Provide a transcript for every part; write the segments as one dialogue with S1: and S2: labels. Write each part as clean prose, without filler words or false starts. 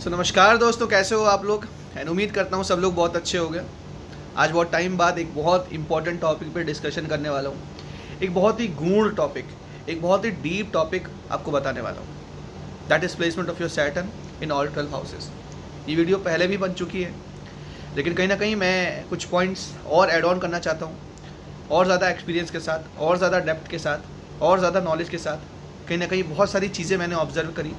S1: नमस्कार दोस्तों, कैसे हो आप लोग। एंड उम्मीद करता हूँ सब लोग बहुत अच्छे हो गए। आज बहुत टाइम बाद एक बहुत इंपॉर्टेंट टॉपिक पे डिस्कशन करने वाला हूँ। एक बहुत ही गूढ़ टॉपिक, एक बहुत ही डीप टॉपिक आपको बताने वाला हूँ। That is placement of your Saturn in all 12 houses. ये वीडियो पहले भी बन चुकी है, लेकिन कहीं ना कहीं मैं कुछ पॉइंट्स और ऐड ऑन करना चाहता हूँ, और ज़्यादा एक्सपीरियंस के साथ, और ज़्यादा डेप्थ के साथ, और ज़्यादा नॉलेज के साथ। कहीं ना कहीं बहुत सारी चीज़ें मैंने ऑब्जर्व करी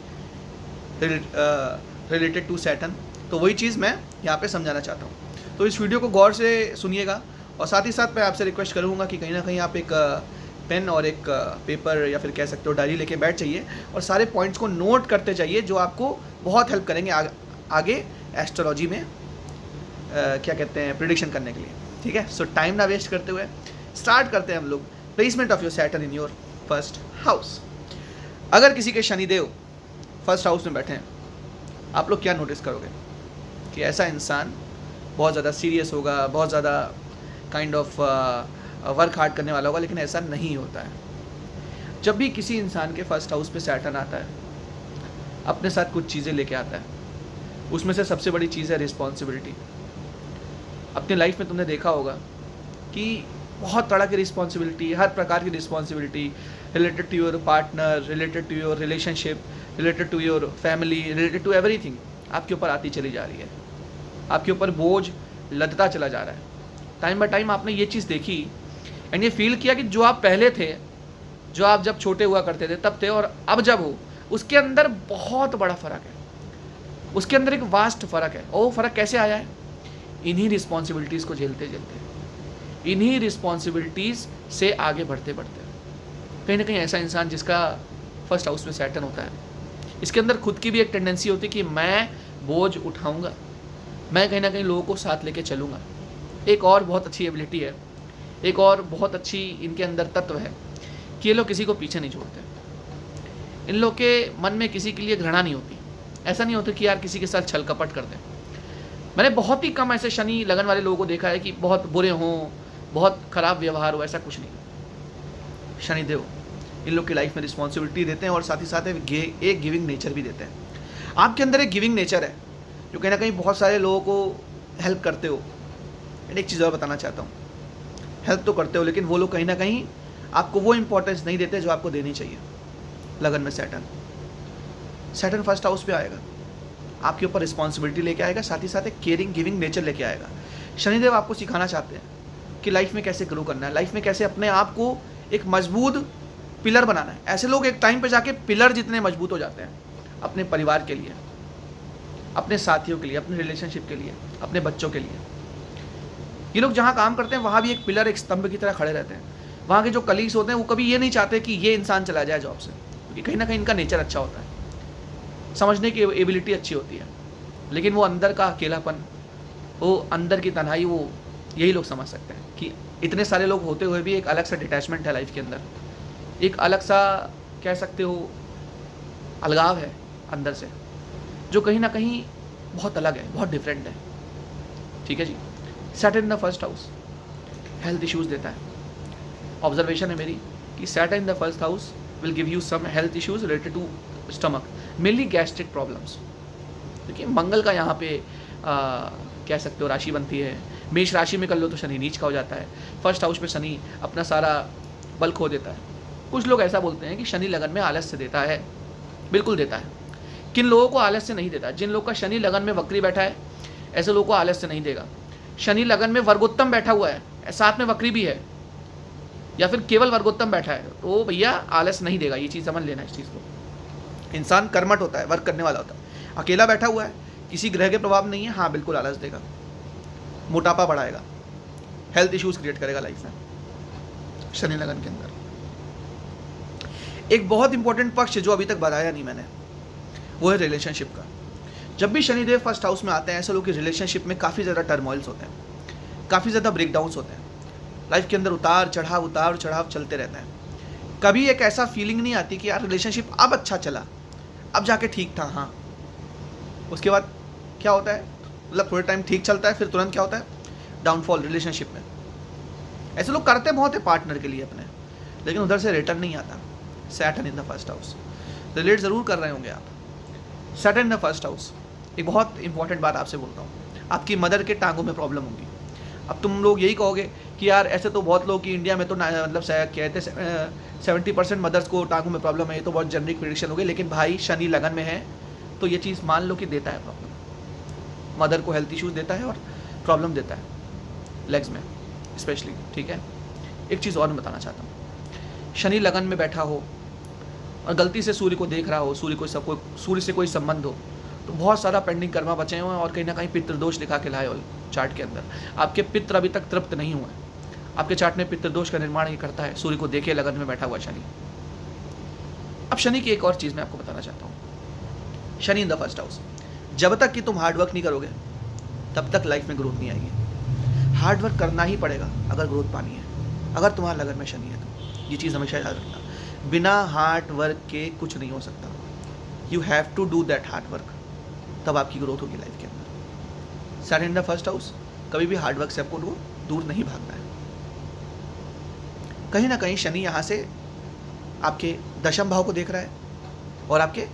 S1: रिलेटेड टू सैटर्न, तो वही चीज़ मैं यहाँ पे समझाना चाहता हूँ। तो इस वीडियो को गौर से सुनिएगा, और साथ ही साथ मैं आपसे रिक्वेस्ट करूँगा कि कहीं ना कहीं आप एक पेन और एक पेपर या फिर कह सकते हो डायरी लेके बैठ जाइए और सारे पॉइंट्स को नोट करते जाइए, जो आपको बहुत हेल्प करेंगे आगे एस्ट्रोलॉजी में क्या कहते हैं प्रिडिक्शन करने के लिए। ठीक है, सो टाइम ना वेस्ट करते हुए स्टार्ट करते हैं हम लोग। Placement of your Saturn in your first house. अगर किसी के शनिदेव फर्स्ट हाउस में बैठे हैं, आप लोग क्या नोटिस करोगे कि ऐसा इंसान बहुत ज़्यादा सीरियस होगा, बहुत ज़्यादा काइंड ऑफ वर्क हार्ड करने वाला होगा, लेकिन ऐसा नहीं होता है। जब भी किसी इंसान के फर्स्ट हाउस पे सैटर्न आता है, अपने साथ कुछ चीज़ें लेके आता है। उसमें से सबसे बड़ी चीज़ है रिस्पॉन्सिबिलिटी। अपनी लाइफ में तुमने देखा होगा कि बहुत तरह की रिस्पॉन्सिबिलिटी, हर प्रकार की responsibility related to your partner, related to your relationship, related to your family, related to everything आपके ऊपर आती चली जा रही है। आपके ऊपर बोझ लदता चला जा रहा है। टाइम बाय टाइम आपने ये चीज़ देखी एंड ये फील किया कि जो आप पहले थे, जो आप जब छोटे हुआ करते थे तब थे, और अब जब हो, उसके अंदर बहुत बड़ा फ़र्क है। उसके अंदर एक वास्ट फ़र्क है। और वो फ़र्क कैसे आया है? इन्हीं रिस्पॉन्सिबिलिटीज़ को झेलते झेलते, इन्हीं रिस्पॉन्सिबिलिटीज़ से आगे बढ़ते बढ़ते। कहीं ना कहीं ऐसा इंसान जिसका फर्स्ट हाउस में सैटर्न होता है, इसके अंदर खुद की भी एक टेंडेंसी होती है कि मैं बोझ उठाऊंगा, मैं कहीं ना कहीं लोगों को साथ लेके चलूँगा। एक और बहुत अच्छी एबिलिटी है, एक और बहुत अच्छी इनके अंदर तत्व है कि ये लोग किसी को पीछे नहीं छोड़ते। इन लोग के मन में किसी के लिए घृणा नहीं होती। ऐसा नहीं होता कि यार किसी के साथ छल कपट कर दें। मैंने बहुत ही कम ऐसे शनि लगन वाले लोगों को देखा है कि बहुत बुरे हों, बहुत ख़राब व्यवहार हो, ऐसा कुछ नहीं। शनिदेव इन लोग की लाइफ में रिस्पॉन्सिबिलिटी देते हैं और साथ ही साथ एक गिविंग नेचर भी देते हैं। आपके अंदर एक गिविंग नेचर है जो कहीं ना कहीं बहुत सारे लोगों को हेल्प करते हो। एक चीज़ और बताना चाहता हूँ, हेल्प तो करते हो, लेकिन वो लोग कहीं ना कहीं आपको वो इंपॉर्टेंस नहीं देते जो आपको देनी चाहिए। लगन में सैटर्न फर्स्ट हाउस पे आएगा, आपके ऊपर रिस्पॉन्सिबिलिटी लेके आएगा, साथ ही साथ एक केयरिंग गिविंग नेचर लेके आएगा। शनिदेव आपको सिखाना चाहते हैं कि लाइफ में कैसे ग्रो करना है, लाइफ में कैसे अपने आप को एक मजबूत पिलर बनाना है। ऐसे लोग एक टाइम पे जाके पिलर जितने मजबूत हो जाते हैं अपने परिवार के लिए, अपने साथियों के लिए, अपने रिलेशनशिप के लिए, अपने बच्चों के लिए। ये लोग जहाँ काम करते हैं वहाँ भी एक पिलर, एक स्तंभ की तरह खड़े रहते हैं। वहाँ के जो कलीग्स होते हैं वो कभी ये नहीं चाहते कि ये इंसान चला जाए जॉब से, क्योंकि कहीं ना कहीं इनका नेचर अच्छा होता है, समझने की एबिलिटी अच्छी होती है। लेकिन वो अंदर का अकेलापन, वो अंदर की तन्हाई, वो यही लोग समझ सकते हैं कि इतने सारे लोग होते हुए भी एक अलग सा डिटैचमेंट है लाइफ के अंदर, एक अलग सा कह सकते हो अलगाव है अंदर से, जो कहीं ना कहीं बहुत अलग है, बहुत डिफरेंट है। ठीक है जी। Saturn in the first house health issues देता है। ऑब्जर्वेशन है मेरी कि Saturn in the first house will give you some health issues related to stomach, mainly gastric problems. देखिए मंगल का यहाँ पे कह सकते हो राशि बनती है। मेष राशि में कर लो तो शनि नीच का हो जाता है। फर्स्ट हाउस में शनि अपना सारा बल खो देता है। कुछ लोग ऐसा बोलते हैं कि शनि लगन में आलस्य देता है। बिल्कुल देता है। किन लोगों को आलस्य नहीं देता? जिन लोग का शनि लगन में वक्री बैठा है, ऐसे लोगों को आलस्य नहीं देगा। शनि लगन में वर्गोत्तम बैठा हुआ है, साथ में वक्री भी है, या फिर केवल वर्गोत्तम बैठा है, तो भैया आलस्य नहीं देगा। ये चीज़ समझ लेना इस चीज़ को। इंसान कर्मठ होता है, वर्क करने वाला होता है। अकेला बैठा हुआ है, किसी ग्रह के प्रभाव नहीं है, हाँ बिल्कुल आलस देगा, मोटापा बढ़ाएगा, हेल्थ इश्यूज क्रिएट करेगा लाइफ में शनि लगन के अंदर। एक बहुत इंपॉर्टेंट पक्ष जो अभी तक बताया नहीं मैंने, वो है रिलेशनशिप का। जब भी शनिदेव फर्स्ट हाउस में आते हैं, ऐसे लोग की रिलेशनशिप में काफ़ी ज़्यादा टर्मोइल्स होते हैं, काफ़ी ज़्यादा ब्रेकडाउन्स होते हैं। लाइफ के अंदर उतार चढ़ाव चलते रहते हैं। कभी एक ऐसा फीलिंग नहीं आती कि यार रिलेशनशिप अब अच्छा चला, अब जाके ठीक था। हाँ, उसके बाद क्या होता है, मतलब थोड़े टाइम ठीक चलता है, फिर तुरंत क्या होता है, डाउनफॉल रिलेशनशिप में। ऐसे लोग करते बहुत है पार्टनर के लिए अपने, लेकिन उधर से रिटर्न नहीं आता। Saturn in the first house, relate ज़रूर कर रहे होंगे आप। Saturn in the first house एक बहुत इंपॉर्टेंट बात आपसे बोलता हूँ, आपकी मदर के टांगों में प्रॉब्लम होगी। अब तुम लोग यही कहोगे कि यार ऐसे तो बहुत लोग कि इंडिया में तो मतलब कहते 70% मदर्स को टांगों में प्रॉब्लम है, ये तो बहुत जनरिक प्रेडिक्शन हो गई। लेकिन भाई शनि लगन में है तो ये चीज़ मान लो कि देता है प्रॉब्लम, मदर को हेल्थ इश्यूज देता है और प्रॉब्लम देता है लेग्स में स्पेशली, ठीक है। एक चीज़ और मैं बताना चाहता हूँ, शनि लगन में बैठा हो और गलती से सूर्य को देख रहा हो, सूर्य से कोई संबंध हो, तो बहुत सारा पेंडिंग कर्मा बचे हुए हैं और कहीं ना कहीं पितृदोष लिखा के लाए हो चार्ट के अंदर। आपके पितृ अभी तक तृप्त नहीं हुए, आपके चार्ट में पितृदोष का निर्माण ही करता है सूर्य को देखे लगन में बैठा हुआ शनि। अब शनि की एक और चीज़ मैं आपको बताना चाहता हूँ, Shani in the first house. जब तक कि तुम हार्डवर्क नहीं करोगे तब तक लाइफ में ग्रोथ नहीं आएगी। हार्डवर्क करना ही पड़ेगा अगर ग्रोथ पानी है, अगर तुम्हारा लगन में शनि है तो। ये चीज़ हमेशा याद रखना, बिना हार्ड वर्क के कुछ नहीं हो सकता। You have to do that hard work, तब आपकी ग्रोथ होगी लाइफ के अंदर। Saturn in the first house, कभी भी हार्ड वर्क से आपको दूर नहीं भागना है। कहीं ना कहीं शनि यहाँ से आपके दशम भाव को देख रहा है और आपके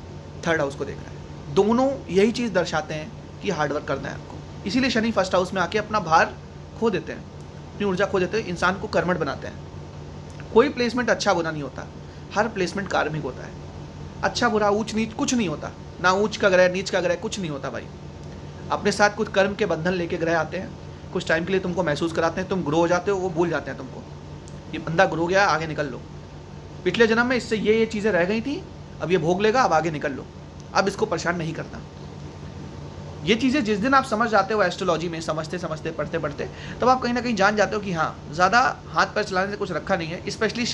S1: थर्ड हाउस को देख रहा है। दोनों यही चीज़ दर्शाते हैं कि हार्ड वर्क करना है आपको। इसीलिए शनि फर्स्ट हाउस में आके अपना भार खो देते हैं, अपनी ऊर्जा खो देते हैं, इंसान को कर्मठ बनाते हैं। कोई प्लेसमेंट अच्छा बुरा नहीं होता, हर प्लेसमेंट कार्मिक होता है। अच्छा बुरा ऊंच नीच कुछ नहीं होता, ना ऊंच का ग्रह नीच का ग्रह कुछ नहीं होता भाई। अपने साथ कुछ कर्म के बंधन लेके ग्रह आते हैं, कुछ टाइम के लिए तुमको महसूस कराते हैं, तुम ग्रो हो जाते हो, वो भूल जाते हैं तुमको, ये बंदा ग्रो गया, आगे निकल लो। पिछले जन्म में इससे ये चीज़ें रह गई थी, अब ये भोग लेगा, अब आगे निकल लो, अब इसको परेशान नहीं करना। ये चीज़ें जिस दिन आप समझ जाते हो एस्ट्रोलॉजी में, समझते समझते पढ़ते पढ़ते, तब आप कहीं ना कहीं जान जाते हो कि हाँ, ज़्यादा हाथ पैर चलाने से कुछ रखा नहीं है। स्पेशली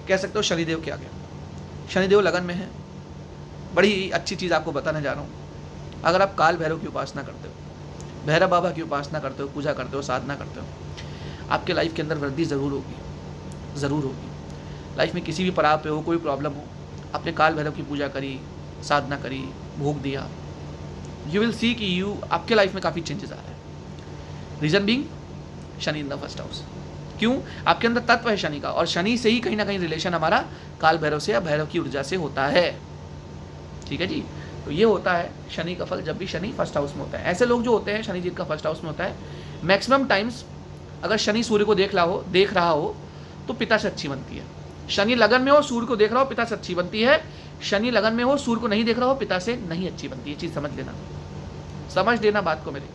S1: कह सकते हो शनिदेव के आगे। शनिदेव लगन में है। बड़ी अच्छी चीज़ आपको बताने जा रहा हूँ, अगर आप काल भैरव की उपासना करते हो, भैरव बाबा की उपासना करते हो, पूजा करते हो, साधना करते हो, आपके लाइफ के अंदर वृद्धि ज़रूर होगी, ज़रूर होगी। लाइफ में किसी भी पड़ाव पे हो, कोई प्रॉब्लम हो, आपने काल भैरव की पूजा करी, साधना करी, भोग दिया, यू विल सी कि आपके लाइफ में काफ़ी चेंजेस आ रहे हैं। Reason being Shani in the first house. क्यों? आपके अंदर तत्व है शनि का, और शनि से ही कहीं ना कहीं रिलेशन हमारा काल भैरव से या भैरव की ऊर्जा से होता है। ठीक है जी। तो ये होता है शनि का फल जब भी शनि फर्स्ट हाउस में होता है। ऐसे लोग जो होते हैं शनि जिनका फर्स्ट हाउस में होता है, मैक्सिमम टाइम्स अगर शनि सूर्य को देख रहा हो तो पिता से अच्छी बनती है। शनि लगन में हो, सूर्य को देख रहा हो, पिता से अच्छी बनती है। शनि लगन में हो, सूर्य को नहीं देख रहा हो, पिता से नहीं अच्छी बनती है। चीज़ समझ लेना, समझ लेना बात को, मेरी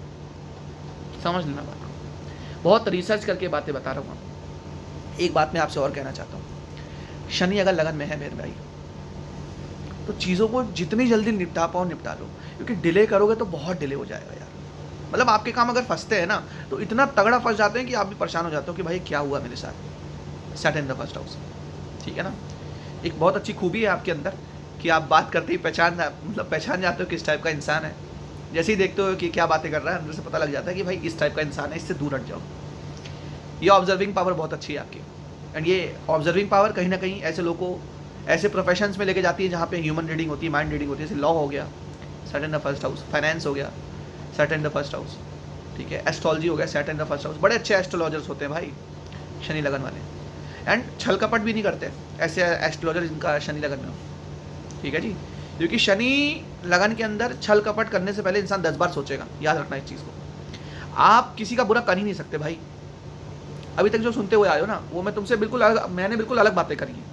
S1: समझ लेना बात को। बहुत रिसर्च करके बातें बता रहा हूँ। एक बात मैं आपसे और कहना चाहता हूँ, शनि अगर लगन में है मेरे भाई, तो चीज़ों को जितनी जल्दी निपटा पाओ निपटा लो, क्योंकि डिले करोगे तो बहुत डिले हो जाएगा यार। मतलब आपके काम अगर फंसते हैं ना, तो इतना तगड़ा फंस जाते हैं कि आप भी परेशान हो जाते हो कि भाई क्या हुआ मेरे साथ। Saturn in the first house, ठीक है ना। एक बहुत अच्छी खूबी है आपके अंदर कि आप बात करते ही पहचान जाते हो किस टाइप का इंसान है। जैसे ही देखते हो कि क्या बातें कर रहा है, अंदर से पता लग जाता है कि भाई इस टाइप का इंसान है, इससे दूर हट जाओ। ये ऑब्जर्विंग पावर बहुत अच्छी है आपकी, एंड ये ऑब्जर्विंग पावर कहीं ना कहीं ऐसे लोगों को ऐसे प्रोफेशंस में लेके जाती है जहाँ पे ह्यूमन रीडिंग होती है, माइंड रीडिंग होती है। जैसे लॉ हो गया, Saturn in the first house, finance हो गया, Saturn in the first house, ठीक है, एस्ट्रोलॉजी हो गया, Saturn in the first house. बड़े अच्छे एस्ट्रोलॉजर्स होते हैं भाई शनि लगन वाले, एंड छल कपट भी नहीं करते ऐसे एस्ट्रोलॉजर जिनका शनि लगन में हो, ठीक है जी। क्योंकि शनि लगन के अंदर छल कपट करने से पहले इंसान 10 बार सोचेगा, याद रखना इस चीज़ को। आप किसी का बुरा कर ही नहीं सकते भाई। अभी तक जो सुनते हुए आए हो ना, वो मैंने बिल्कुल अलग बातें करी हैं,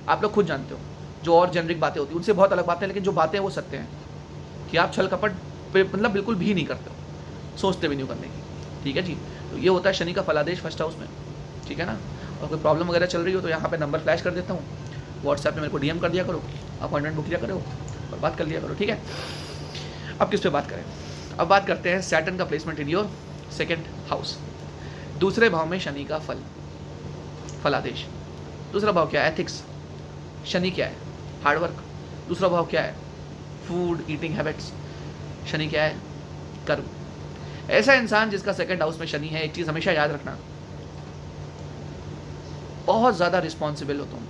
S1: आप लोग खुद जानते हो। जो और जेनरिक बातें होती हैं उनसे बहुत अलग बातें हैं, लेकिन जो बातें हैं वो सत्य हैं कि आप छल कपट मतलब बिल्कुल भी नहीं करते हो, सोचते भी नहीं करने की, ठीक है जी। तो ये होता है शनि का फलादेश फर्स्ट हाउस में, ठीक है ना। और कोई प्रॉब्लम वगैरह चल रही हो तो यहाँ पे नंबर फ्लैश कर देता हूँ, व्हाट्सएप में मेरे को DM कर दिया करो, अपॉइंटमेंट बुक किया करो और बात कर लिया करो, ठीक है। अब किस पे बात करें? अब बात करते हैं सैटर्न का placement in your second house. दूसरे भाव में शनि का फलादेश। दूसरा भाव क्या है? एथिक्स। शनि क्या है? हार्डवर्क। दूसरा भाव क्या है? Food eating habits. शनि क्या है? कर्म। ऐसा इंसान जिसका सेकंड हाउस में शनि है, एक चीज़ हमेशा याद रखना, बहुत ज़्यादा रिस्पॉन्सिबल हो तुम,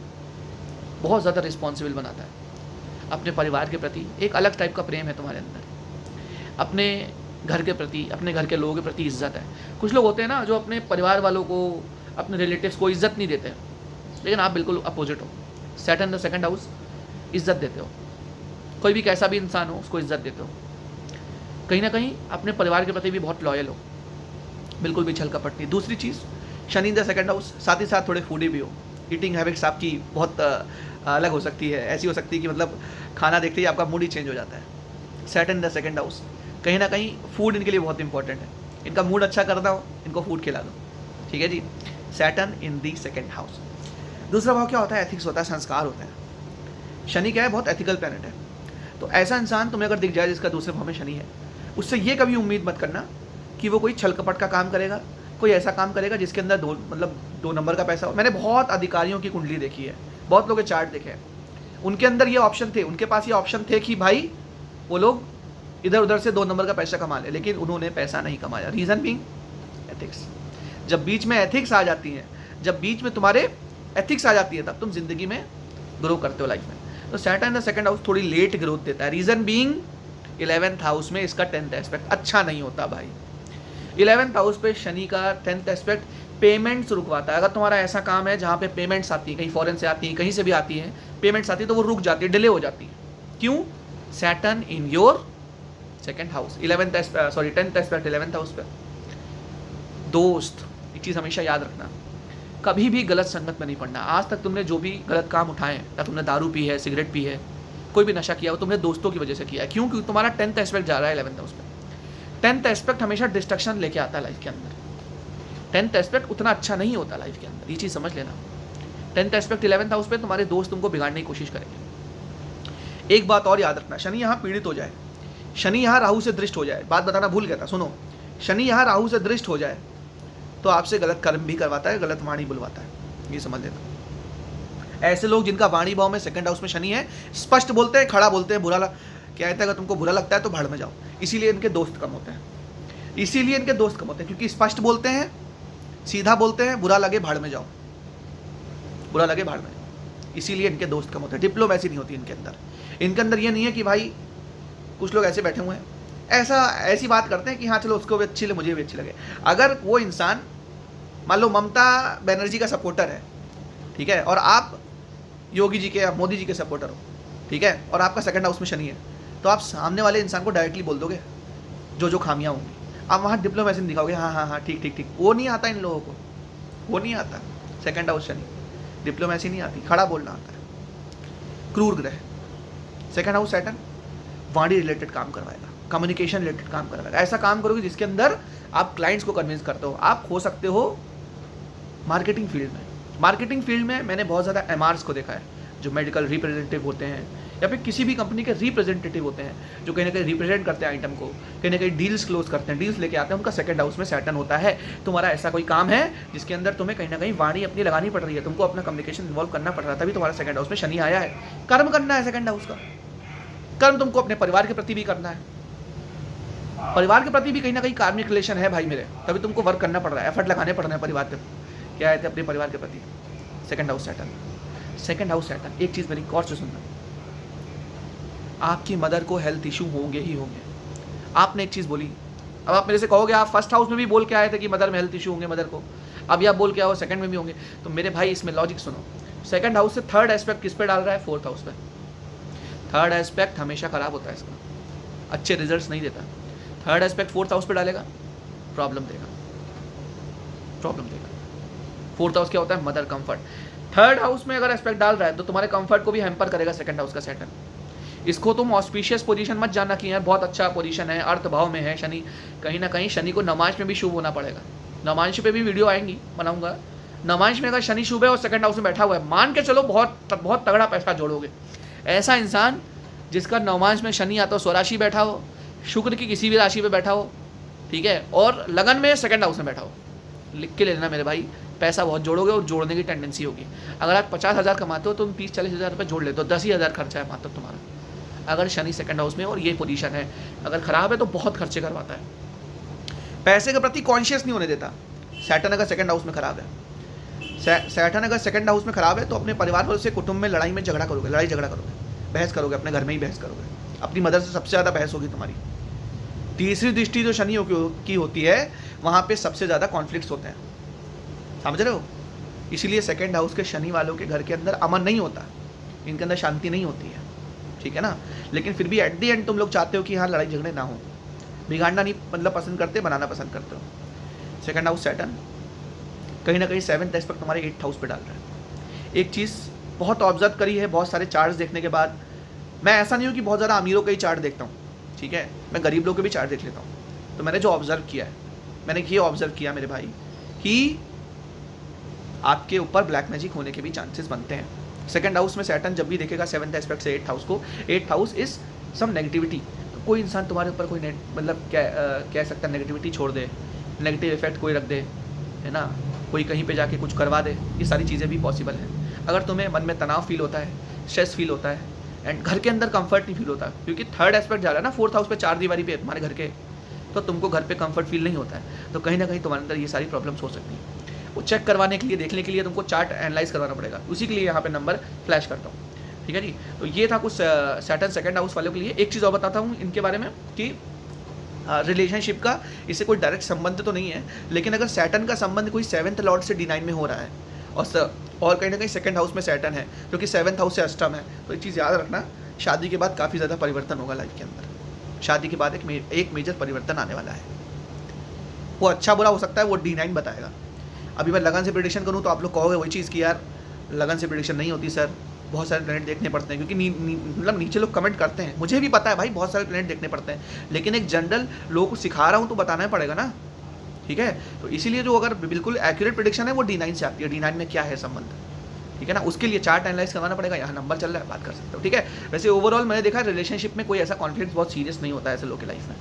S1: बहुत ज़्यादा रिस्पॉन्सिबल बनाता है। अपने परिवार के प्रति एक अलग टाइप का प्रेम है तुम्हारे अंदर, अपने घर के प्रति, अपने घर के लोगों के प्रति इज्जत है। कुछ लोग होते हैं ना जो अपने परिवार वालों को, अपने रिलेटिव्स को इज्जत नहीं देते, लेकिन आप बिल्कुल अपोजिट हो। सैटर्न द सेकंड हाउस, इज्जत देते हो। कोई भी कैसा भी इंसान हो उसको इज्जत देते हो। कहीं ना कहीं अपने परिवार के प्रति भी बहुत लॉयल हो, बिल्कुल भी छल कपट नहीं। दूसरी चीज़, Shani in the second house, साथ ही साथ थोड़े फूडी भी हो। ईटिंग हैबिट्स आपकी बहुत अलग हो सकती है, ऐसी हो सकती है कि मतलब खाना देखते ही आपका मूड ही चेंज हो जाता है। Saturn in the second house, कहीं ना कहीं फूड इनके लिए बहुत इंपॉर्टेंट है। इनका मूड अच्छा करना हो, इनको फूड खिला दो, ठीक है जी। Saturn in the second house. दूसरा भाव क्या होता है? एथिक्स होता है, संस्कार होता है। शनि क्या है? बहुत एथिकल प्लैनेट है। तो ऐसा इंसान तुम्हें अगर दिख जाए जिसका दूसरे भाव में शनि है, उससे ये कभी उम्मीद मत करना कि वो कोई छल कपट का काम करेगा, कोई ऐसा काम करेगा जिसके अंदर दो नंबर का पैसा हो। मैंने बहुत अधिकारियों की कुंडली देखी है, बहुत लोगों के चार्ट देखे हैं, उनके अंदर ये ऑप्शन थे, उनके पास ये ऑप्शन थे कि भाई वो लोग इधर उधर से 2 नंबर का पैसा कमा ले, लेकिन उन्होंने पैसा नहीं कमाया। Reason being ethics. जब बीच में एथिक्स आ जाती हैं, जब बीच में तुम्हारे एथिक्स आ जाती है, तब तुम जिंदगी में ग्रो करते हो लाइफ में। तो Saturn in the second house थोड़ी लेट ग्रोथ देता है। रीज़न बीइंग 11th हाउस में इसका 10th एस्पेक्ट अच्छा नहीं होता भाई। 11th हाउस पे शनि का 10th एस्पेक्ट पेमेंट्स रुकवाता है। अगर तुम्हारा ऐसा काम है जहाँ पे पेमेंट्स आती है, कहीं फॉरेन से आती है, कहीं से भी आती है, पेमेंट्स आती है, तो वो रुक जाती है, डिले हो जाती है। क्यों? Saturn in your second house, 10th aspect 11th house पे। दोस्त, एक चीज़ हमेशा याद रखना, कभी भी गलत संगत में नहीं पड़ना। आज तक तुमने जो भी गलत काम उठाए, या तुमने दारू पी है, सिगरेट पी है, कोई भी नशा किया, वो तुमने दोस्तों की वजह से किया है। क्यों? क्योंकि तुम्हारा 10th एस्पेक्ट जा रहा है 11th हाउस पे। 10th एस्पेक्ट हमेशा डिस्ट्रक्शन लेके आता है लाइफ के अंदर। 10th एस्पेक्ट उतना अच्छा नहीं होता लाइफ के अंदर, ये चीज़ समझ लेना। 10th एस्पेक्ट 11th हाउस पे, तुम्हारे दोस्त तुमको बिगाड़ने की कोशिश करेंगे। एक बात और याद रखना, शनि यहाँ पीड़ित हो जाए, शनि यहाँ राहु से दृष्ट हो जाए, बात बताना भूल गया था, सुनो। शनि यहाँ राहु से दृष्ट हो जाए तो आपसे गलत कर्म भी करवाता है, गलत वाणी बुलवाता है, ये समझ लेना। ऐसे लोग जिनका वाणी भाव में सेकंड हाउस में शनि है, स्पष्ट बोलते हैं, खड़ा बोलते हैं, क्या कहते हैं, अगर तुमको बुरा लगता है तो भाड़ में जाओ। इसीलिए इनके दोस्त कम होते हैं, इसीलिए इनके दोस्त कम होते हैं, क्योंकि स्पष्ट बोलते हैं, सीधा बोलते हैं, बुरा लगे भाड़ में जाओ, बुरा लगे भाड़ में, इसीलिए इनके दोस्त कम होते हैं। डिप्लोमेसी नहीं होती इनके अंदर। इनके अंदर ये नहीं है कि भाई, कुछ लोग ऐसे बैठे हुए हैं, ऐसी बात करते हैं कि हाँ चलो उसको भी अच्छी लगे, मुझे भी अच्छी लगे। अगर वो इंसान मान लो ममता बनर्जी का सपोर्टर है, ठीक है, और आप योगी जी के या मोदी जी के सपोर्टर हो, ठीक है, और आपका सेकंड हाउस में शनि है, तो आप सामने वाले इंसान को डायरेक्टली बोल दोगे जो खामियां होंगी। आप वहाँ डिप्लोमेसी नहीं दिखाओगे, हाँ हाँ हाँ ठीक ठीक ठीक, वो नहीं आता इन लोगों को, वो नहीं आता। सेकंड हाउस शनि, डिप्लोमेसी नहीं आती, खड़ा बोलना आता है। क्रूर ग्रह सेकंड हाउस सैटर्न वाणी रिलेटेड काम करवाएगा, कम्युनिकेशन रिलेटेड काम करवाएगा। ऐसा काम करोगे जिसके अंदर आप क्लाइंट्स को कन्विंस करते हो। आप हो सकते हो मार्केटिंग फील्ड में। मार्केटिंग फील्ड में मैंने बहुत ज़्यादा एमआरस को देखा है, जो मेडिकल रिप्रेजेंटेटिव होते हैं या फिर किसी भी कंपनी के रिप्रेजेंटेटिव होते हैं, जो कहीं ना कहीं रिप्रेजेंट करते हैं आइटम को, कहीं ना कहीं डील्स क्लोज करते हैं, डील्स लेके आते हैं, उनका सेकंड हाउस में सैटर्न होता है। तुम्हारा ऐसा कोई काम है जिसके अंदर तुम्हें कहीं ना कहीं वाणी अपनी लगानी पड़ रही है, तुमको अपना कम्युनिकेशन इन्वॉल्व करना पड़ रहा है, तभी तुम्हारा सेकंड हाउस में शनि आया है। कर्म करना है सेकंड हाउस का, कर्म तुमको अपने परिवार के प्रति भी करना है, परिवार के प्रति भी कहीं ना कहीं कार्मिक रिलेशन है भाई मेरे, तभी तुमको वर्क करना पड़ रहा है, एफर्ट लगाने पड़ रहे हैं परिवार पे, क्या है अपने परिवार के प्रति। Second house Saturn, second house Saturn. एक चीज़ मेरी गौर से सुनना, आपकी मदर को हेल्थ इशू होंगे ही होंगे। आपने एक चीज़ बोली, अब आप मेरे से कहोगे आप फर्स्ट हाउस में भी बोल के आए थे कि मदर में हेल्थ इशू होंगे मदर को, अब आप बोल के आओ सेकंड में भी होंगे। तो मेरे भाई इसमें लॉजिक सुनो, सेकंड हाउस से थर्ड एस्पेक्ट किस पे डाल रहा है? फोर्थ हाउस पे। थर्ड एस्पेक्ट हमेशा खराब होता है, इसका अच्छे रिजल्ट्स नहीं देता। थर्ड एस्पेक्ट फोर्थ हाउस पे डालेगा, प्रॉब्लम देगा, प्रॉब्लम देगा। फोर्थ हाउस क्या होता है? Mother comfort. थर्ड हाउस में अगर एस्पेक्ट डाल रहा है तो तुम्हारे कंफर्ट को भी हैम्पर करेगा सेकंड हाउस का सैटर्न। इसको तुम ऑस्पिशियस पोजीशन मत जानना कि यार बहुत अच्छा पोजीशन है, अर्थ भाव में है शनि। कहीं ना कहीं शनि को नमाज में भी शुभ होना पड़ेगा। नमाज पे भी वीडियो आएंगी, बनाऊंगा। नमाज में अगर शनि शुभ है और सेकंड हाउस में बैठा हुआ है, मान के चलो बहुत बहुत तगड़ा पैसा जोड़ोगे। ऐसा इंसान जिसका नमाज में शनि या तो स्वराशि बैठा हो, शुक्र की किसी भी राशि पे बैठा हो, ठीक है, और लगन में सेकंड हाउस में बैठा हो, लिख के ले लेना मेरे भाई, पैसा बहुत जोड़ोगे और जोड़ने की टेंडेंसी होगी। अगर आप 50,000 कमाते हो तो तुम 30-40 हज़ार रुपये जोड़ लेते हो, 10 ही हज़ार खर्चा है मात्र तुम्हारा। अगर शनि सेकंड हाउस में और ये पोजीशन है, अगर खराब है तो बहुत खर्चे करवाता है, पैसे के प्रति कॉन्शियस नहीं होने देता। सैटर्न अगर सेकंड हाउस में खराब है, सैटर्न अगर सेकंड हाउस में खराब है तो अपने परिवार वालों से कुटुंब में लड़ाई झगड़ा करोगे, बहस करोगे, अपने घर में ही बहस करोगे, अपनी मदर से सबसे ज़्यादा बहस होगी तुम्हारी। तीसरी दृष्टि जो शनि की होती है, वहाँ पे सबसे ज़्यादा कॉन्फ्लिक्ट्स होते हैं, समझ रहे हो। इसीलिए सेकंड हाउस के शनि वालों के घर के अंदर अमन नहीं होता, इनके अंदर शांति नहीं होती है, ठीक है ना। लेकिन फिर भी एट द एंड तुम लोग चाहते हो कि हाँ लड़ाई झगड़े ना हो, बिगाड़ना नहीं मतलब पसंद करते, बनाना पसंद करते हो। सेकंड हाउस सैटर्न कहीं ना कहीं 7th एस्पेक्ट तुम्हारे 8th हाउस पे डाल रहा है। एक चीज़ बहुत ऑब्जर्व करी है बहुत सारे चार्ट्स देखने के बाद, मैं ऐसा नहीं हूँ कि बहुत ज़्यादा अमीरों के ही चार्ट देखता हूँ, ठीक है, मैं गरीब लोगों के भी चार्ट देख लेता हूँ। तो मैंने जो ऑब्जर्व किया है, मैंने ये ऑब्जर्व किया मेरे भाई कि आपके ऊपर ब्लैक मैजिक होने के भी चांसेस बनते हैं। सेकंड हाउस में सैटर्न जब भी देखेगा 7th एस्पेक्ट से 8th हाउस को, 8th house is some negativity. तो कोई इंसान तुम्हारे ऊपर कोई मतलब कह सकता है नेगेटिविटी छोड़ दे, नेगेटिव इफेक्ट कोई रख दे, है ना, कोई कहीं पे जाके कुछ करवा दे, ये सारी चीज़ें भी पॉसिबल हैं। अगर तुम्हें मन में तनाव फील होता है, स्ट्रेस फील होता है एंड घर के अंदर कंफर्ट नहीं फील होता, क्योंकि 3rd एस्पेक्ट जा रहा है ना 4th हाउस पे, 4 दीवारी पे तुम्हारे घर के, तो तुमको घर पे कंफर्ट फील नहीं होता है, तो कहीं ना कहीं तुम्हारे अंदर ये सारी प्रॉब्लम्स हो सकती हैं। वो चेक करवाने के लिए, देखने के लिए तुमको चार्ट एनालाइज करवाना पड़ेगा, उसी के लिए यहाँ पे नंबर फ्लैश करता हूँ, ठीक है जी। तो ये था कुछ सैटर्न सेकंड हाउस वालों के लिए। एक चीज़ और बताता हूँ इनके बारे में कि रिलेशनशिप का इससे कोई डायरेक्ट संबंध तो नहीं है, लेकिन अगर सैटर्न का संबंध कोई 7th लॉर्ड से D9 में हो रहा है और कहीं ना कहीं सेकंड हाउस में सैटर्न है जो कि 7th हाउस से अष्टम है, तो ये चीज़ याद रखना, शादी के बाद काफ़ी ज़्यादा परिवर्तन होगा लाइफ के अंदर। शादी के बाद एक मेजर परिवर्तन आने वाला है, वो अच्छा बुरा हो सकता है, वो D9 बताएगा। अभी मैं लगन से प्रेडिक्शन करूँ तो आप लोग कहोगे वही चीज़ कि यार लगन से प्रेडिक्शन नहीं होती सर, बहुत सारे प्लैनेट देखने पड़ते हैं, क्योंकि मतलब नीचे लोग कमेंट करते हैं, मुझे भी पता है भाई बहुत सारे प्लैनेट देखने पड़ते हैं, लेकिन एक जनरल लोगों को सिखा रहा हूँ तो बताना ही पड़ेगा ना, ठीक है। तो इसीलिए जो अगर बिल्कुल एक्यूरेट प्रेडिक्शन है वो D9 से आती है, D9 में क्या है संबंध, ठीक है ना, उसके लिए चार्ट एनालाइज करवाना पड़ेगा। यहाँ नंबर चल रहा है, बात कर सकते हो, ठीक है। वैसे ओवरऑल मैंने देखा रिलेशनशिप में कोई ऐसा कॉन्फ्लिक्ट बहुत सीरियस नहीं होता है ऐसे लोगों की लाइफ में,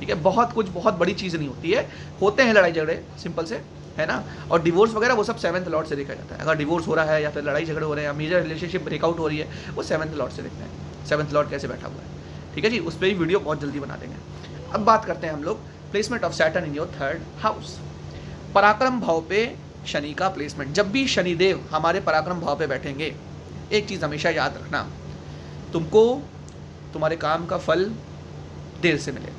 S1: ठीक है, बहुत कुछ बहुत बड़ी चीज़ नहीं होती है, होते हैं लड़ाई झगड़े सिंपल से, है ना, और डिवोर्स वगैरह वो सब 7th लॉर्ड से देखा जाता है। अगर डिवोर्स हो रहा है या फिर लड़ाई झगड़े हो रहे हैं या मेजर रिलेशनशिप ब्रेकआउट हो रही है, वो 7th लॉर्ड से देखते हैं, 7th लॉर्ड कैसे बैठा हुआ है, ठीक है जी। उस पर भी वीडियो बहुत जल्दी बना देंगे। अब बात करते हैं हम लोग placement of Saturn in your 3rd house. पराक्रम भाव पे शनि का प्लेसमेंट, जब भी शनिदेव हमारे पराक्रम भाव पे बैठेंगे, एक चीज़ हमेशा याद रखना, तुमको तुम्हारे काम का फल देर से मिलेगा,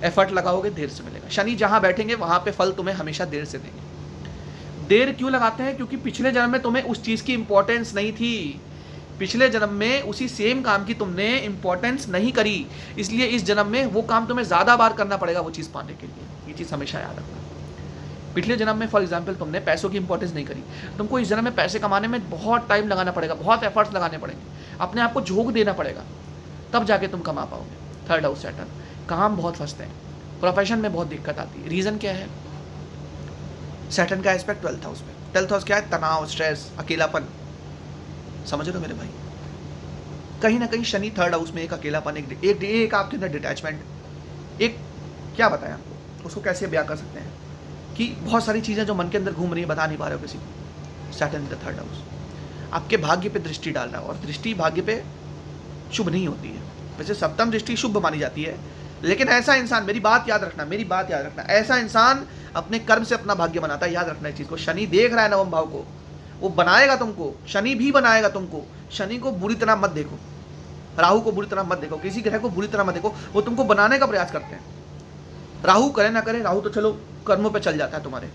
S1: एफर्ट लगाओगे देर से मिलेगा। शनि जहाँ बैठेंगे वहाँ पे फल तुम्हें हमेशा देर से देंगे। देर क्यों लगाते हैं? क्योंकि पिछले जन्म में तुम्हें उस चीज़ की इंपॉर्टेंस नहीं थी, पिछले जन्म में उसी सेम काम की तुमने इंपॉर्टेंस नहीं करी, इसलिए इस जन्म में वो काम तुम्हें ज़्यादा बार करना पड़ेगा वो चीज़ पाने के लिए। ये चीज़ हमेशा याद रखना। पिछले जन्म में फॉर एग्जाम्पल तुमने पैसों की इंपॉर्टेंस नहीं करी, तुमको इस जन्म में पैसे कमाने में बहुत टाइम लगाना पड़ेगा, बहुत एफर्ट्स लगाने पड़ेंगे, अपने आप को झोंक देना पड़ेगा, तब जाके तुम कमा पाओगे। 3rd हाउस सैटर्न, काम बहुत फंसते हैं, प्रोफेशन में बहुत दिक्कत आती है। रीज़न क्या है? सैटर्न का एस्पेक्ट 12th हाउस में। 12th हाउस क्या है? तनाव, स्ट्रेस, अकेलापन, समझ रहे हो मेरे भाई? कहीं ना कहीं शनि 3rd हाउस में एक अकेलापन, एक आपके अंदर डिटैचमेंट, एक क्या बताएं आपको, उसको कैसे बयां कर सकते हैं कि बहुत सारी चीज़ें जो मन के अंदर घूम रही है, बता नहीं पा रहे हो किसी को। सैटर्न द 3rd हाउस आपके भाग्य पे दृष्टि डाल रहा है, और दृष्टि भाग्य पे शुभ नहीं होती है। वैसे सप्तम दृष्टि शुभ मानी जाती है, लेकिन ऐसा इंसान, मेरी बात याद रखना, मेरी बात याद रखना, ऐसा इंसान अपने कर्म से अपना भाग्य बनाता है। याद रखना इस चीज़ को। शनि देख रहा है 9वें भाव को, वो बनाएगा तुमको, शनि भी बनाएगा तुमको। शनि को बुरी तरह मत देखो, राहु को बुरी तरह मत देखो, किसी ग्रह को बुरी तरह मत देखो, वो तुमको बनाने का प्रयास करते हैं। राहु करे ना करे, राहु तो चलो कर्मों पे चल जाता है तुम्हारे,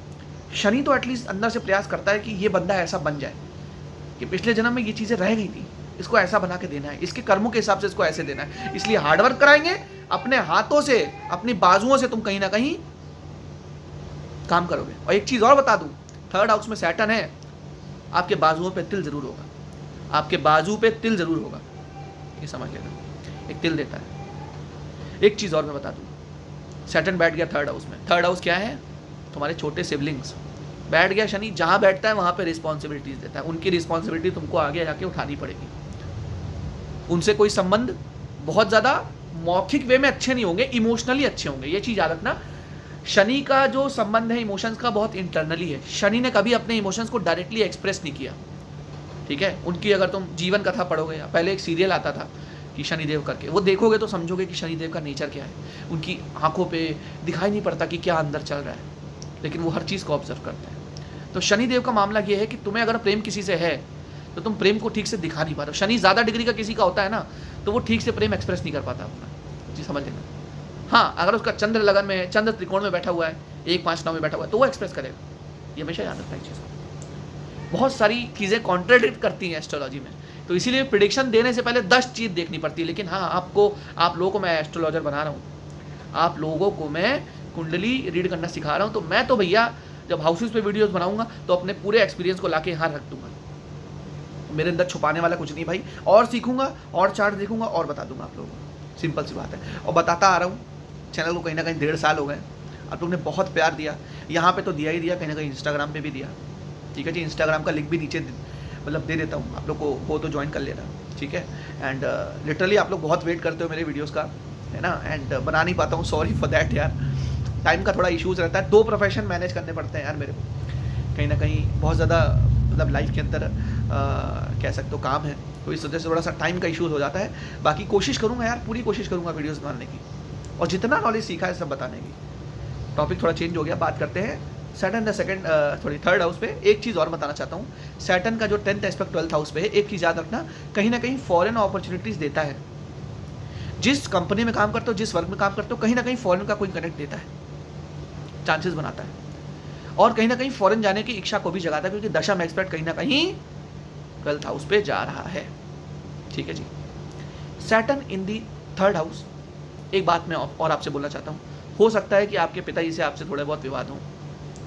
S1: शनि तो एटलीस्ट अंदर से प्रयास करता है कि ये बंदा ऐसा बन जाए कि पिछले जन्म में ये चीज़ें रह गई थी, इसको ऐसा बना के देना है, इसके कर्मों के हिसाब से इसको ऐसे देना है। इसलिए हार्डवर्क कराएंगे अपने हाथों से, अपनी बाजुओं से तुम कहीं ना कहीं काम करोगे। और एक चीज़ और बता दूं, 3rd हाउस में सैटर्न है, आपके बाजुओं पे तिल जरूर होगा, आपके बाजू पे तिल जरूर होगा, ये समझ लेना, एक तिल देता है। एक चीज़ और मैं बता दूं, सैटर्न बैठ गया 3rd हाउस में। 3rd हाउस क्या है? तुम्हारे छोटे सिबलिंग्स। बैठ गया शनि, जहाँ बैठता है वहाँ पे रिस्पॉन्सिबिलिटीज देता है, उनकी रिस्पॉन्सिबिलिटी तुमको आगे जाके उठानी पड़ेगी। उनसे कोई संबंध बहुत ज़्यादा मौखिक वे में अच्छे नहीं होंगे, इमोशनली अच्छे होंगे, ये चीज़ याद रखना। शनि का जो संबंध है इमोशंस का, बहुत इंटरनली है। शनि ने कभी अपने इमोशंस को डायरेक्टली एक्सप्रेस नहीं किया, ठीक है। उनकी अगर तुम जीवन कथा पढ़ोगे, पहले एक सीरियल आता था कि शनिदेव करके, वो देखोगे तो समझोगे कि शनिदेव का नेचर क्या है। उनकी आंखों पे दिखाई नहीं पड़ता कि क्या अंदर चल रहा है, लेकिन वो हर चीज़ को ऑब्जर्व करते हैं। तो शनिदेव का मामला ये है कि तुम्हें अगर प्रेम किसी से है तो तुम प्रेम को ठीक से दिखा नहीं पा रहे हो। शनि ज़्यादा डिग्री का किसी का होता है ना, तो वो ठीक से प्रेम एक्सप्रेस नहीं कर पाता अपना, जी समझ लेना। हाँ, अगर उसका चंद्र लगन में है, चंद्र त्रिकोण में बैठा हुआ है, 1 5 9 में बैठा हुआ है, तो वो एक्सप्रेस करेगा। ये हमेशा याद रखना है चीज़ को। बहुत सारी चीज़ें कॉन्ट्राडिक्ट करती हैं एस्ट्रोलॉजी में, तो इसीलिए प्रिडिक्शन देने से पहले 10 चीज़ देखनी पड़ती है। लेकिन हाँ, आप लोगों को मैं एस्ट्रोलॉजर बना रहा हूँ, आप लोगों को मैं कुंडली रीड करना सिखा रहा हूँ। तो मैं तो भैया जब हाउसेस पे वीडियोस बनाऊंगा तो अपने पूरे एक्सपीरियंस को लाके यहाँ रख दूंगा। मेरे अंदर छुपाने वाला कुछ नहीं भाई, और सीखूंगा और चार्ट देखूंगा और बता दूंगा आप लोगों को, सिंपल सी बात है। और बताता आ रहा हूँ, चैनल को कहीं ना कहीं 1.5 साल हो गए, आप लोग ने बहुत प्यार दिया, यहाँ पे तो दिया ही दिया, कहीं ना कहीं इंस्टाग्राम पे भी दिया, ठीक है जी। इंस्टाग्राम का लिंक भी नीचे मतलब दे देता हूँ, आप लोग को हो तो ज्वाइन कर लेना, ठीक है। एंड लिटरली आप लोग बहुत वेट करते हो मेरे वीडियोज़ का, है ना। एंड बना नहीं पाता हूँ, सॉरी फॉर दैट यार, टाइम का थोड़ा इश्यूज़ रहता है, 2 प्रोफेशन मैनेज करने पड़ते हैं यार मेरे को, कहीं ना कहीं बहुत ज़्यादा मतलब लाइफ के अंदर कह सकते हो काम है, तो इस वजह से थोड़ा सा टाइम का इश्यूज़ हो जाता है। बाकी कोशिश करूँगा यार, पूरी कोशिश करूँगा वीडियोज़ बनाने की, और जितना नॉलेज सीखा है सब बताने की। टॉपिक थोड़ा चेंज हो गया, बात करते हैं Saturn the second third house पे। एक चीज़ और बताना चाहता हूँ, सैटर्न का जो 10th एस्पेक्ट 12th हाउस पे है, एक चीज़ याद रखना, कहीं ना कहीं फॉरेन अपॉर्चुनिटीज़ देता है। जिस कंपनी में काम करते हो, जिस वर्क में काम करते हो, कहीं ना कहीं फॉरेन का कोई कनेक्ट देता है, चांसेस बनाता है, और कहीं ना कहीं फॉरेन जाने की इच्छा को भी जगाता है, क्योंकि दशम एस्पेक्ट कहीं ना कहीं 12th हाउस पे जा रहा है, ठीक है जी। Saturn in the 3rd house, एक बात मैं और आपसे बोलना चाहता हूँ, हो सकता है कि आपके पिताजी से आपसे थोड़े बहुत विवाद हों,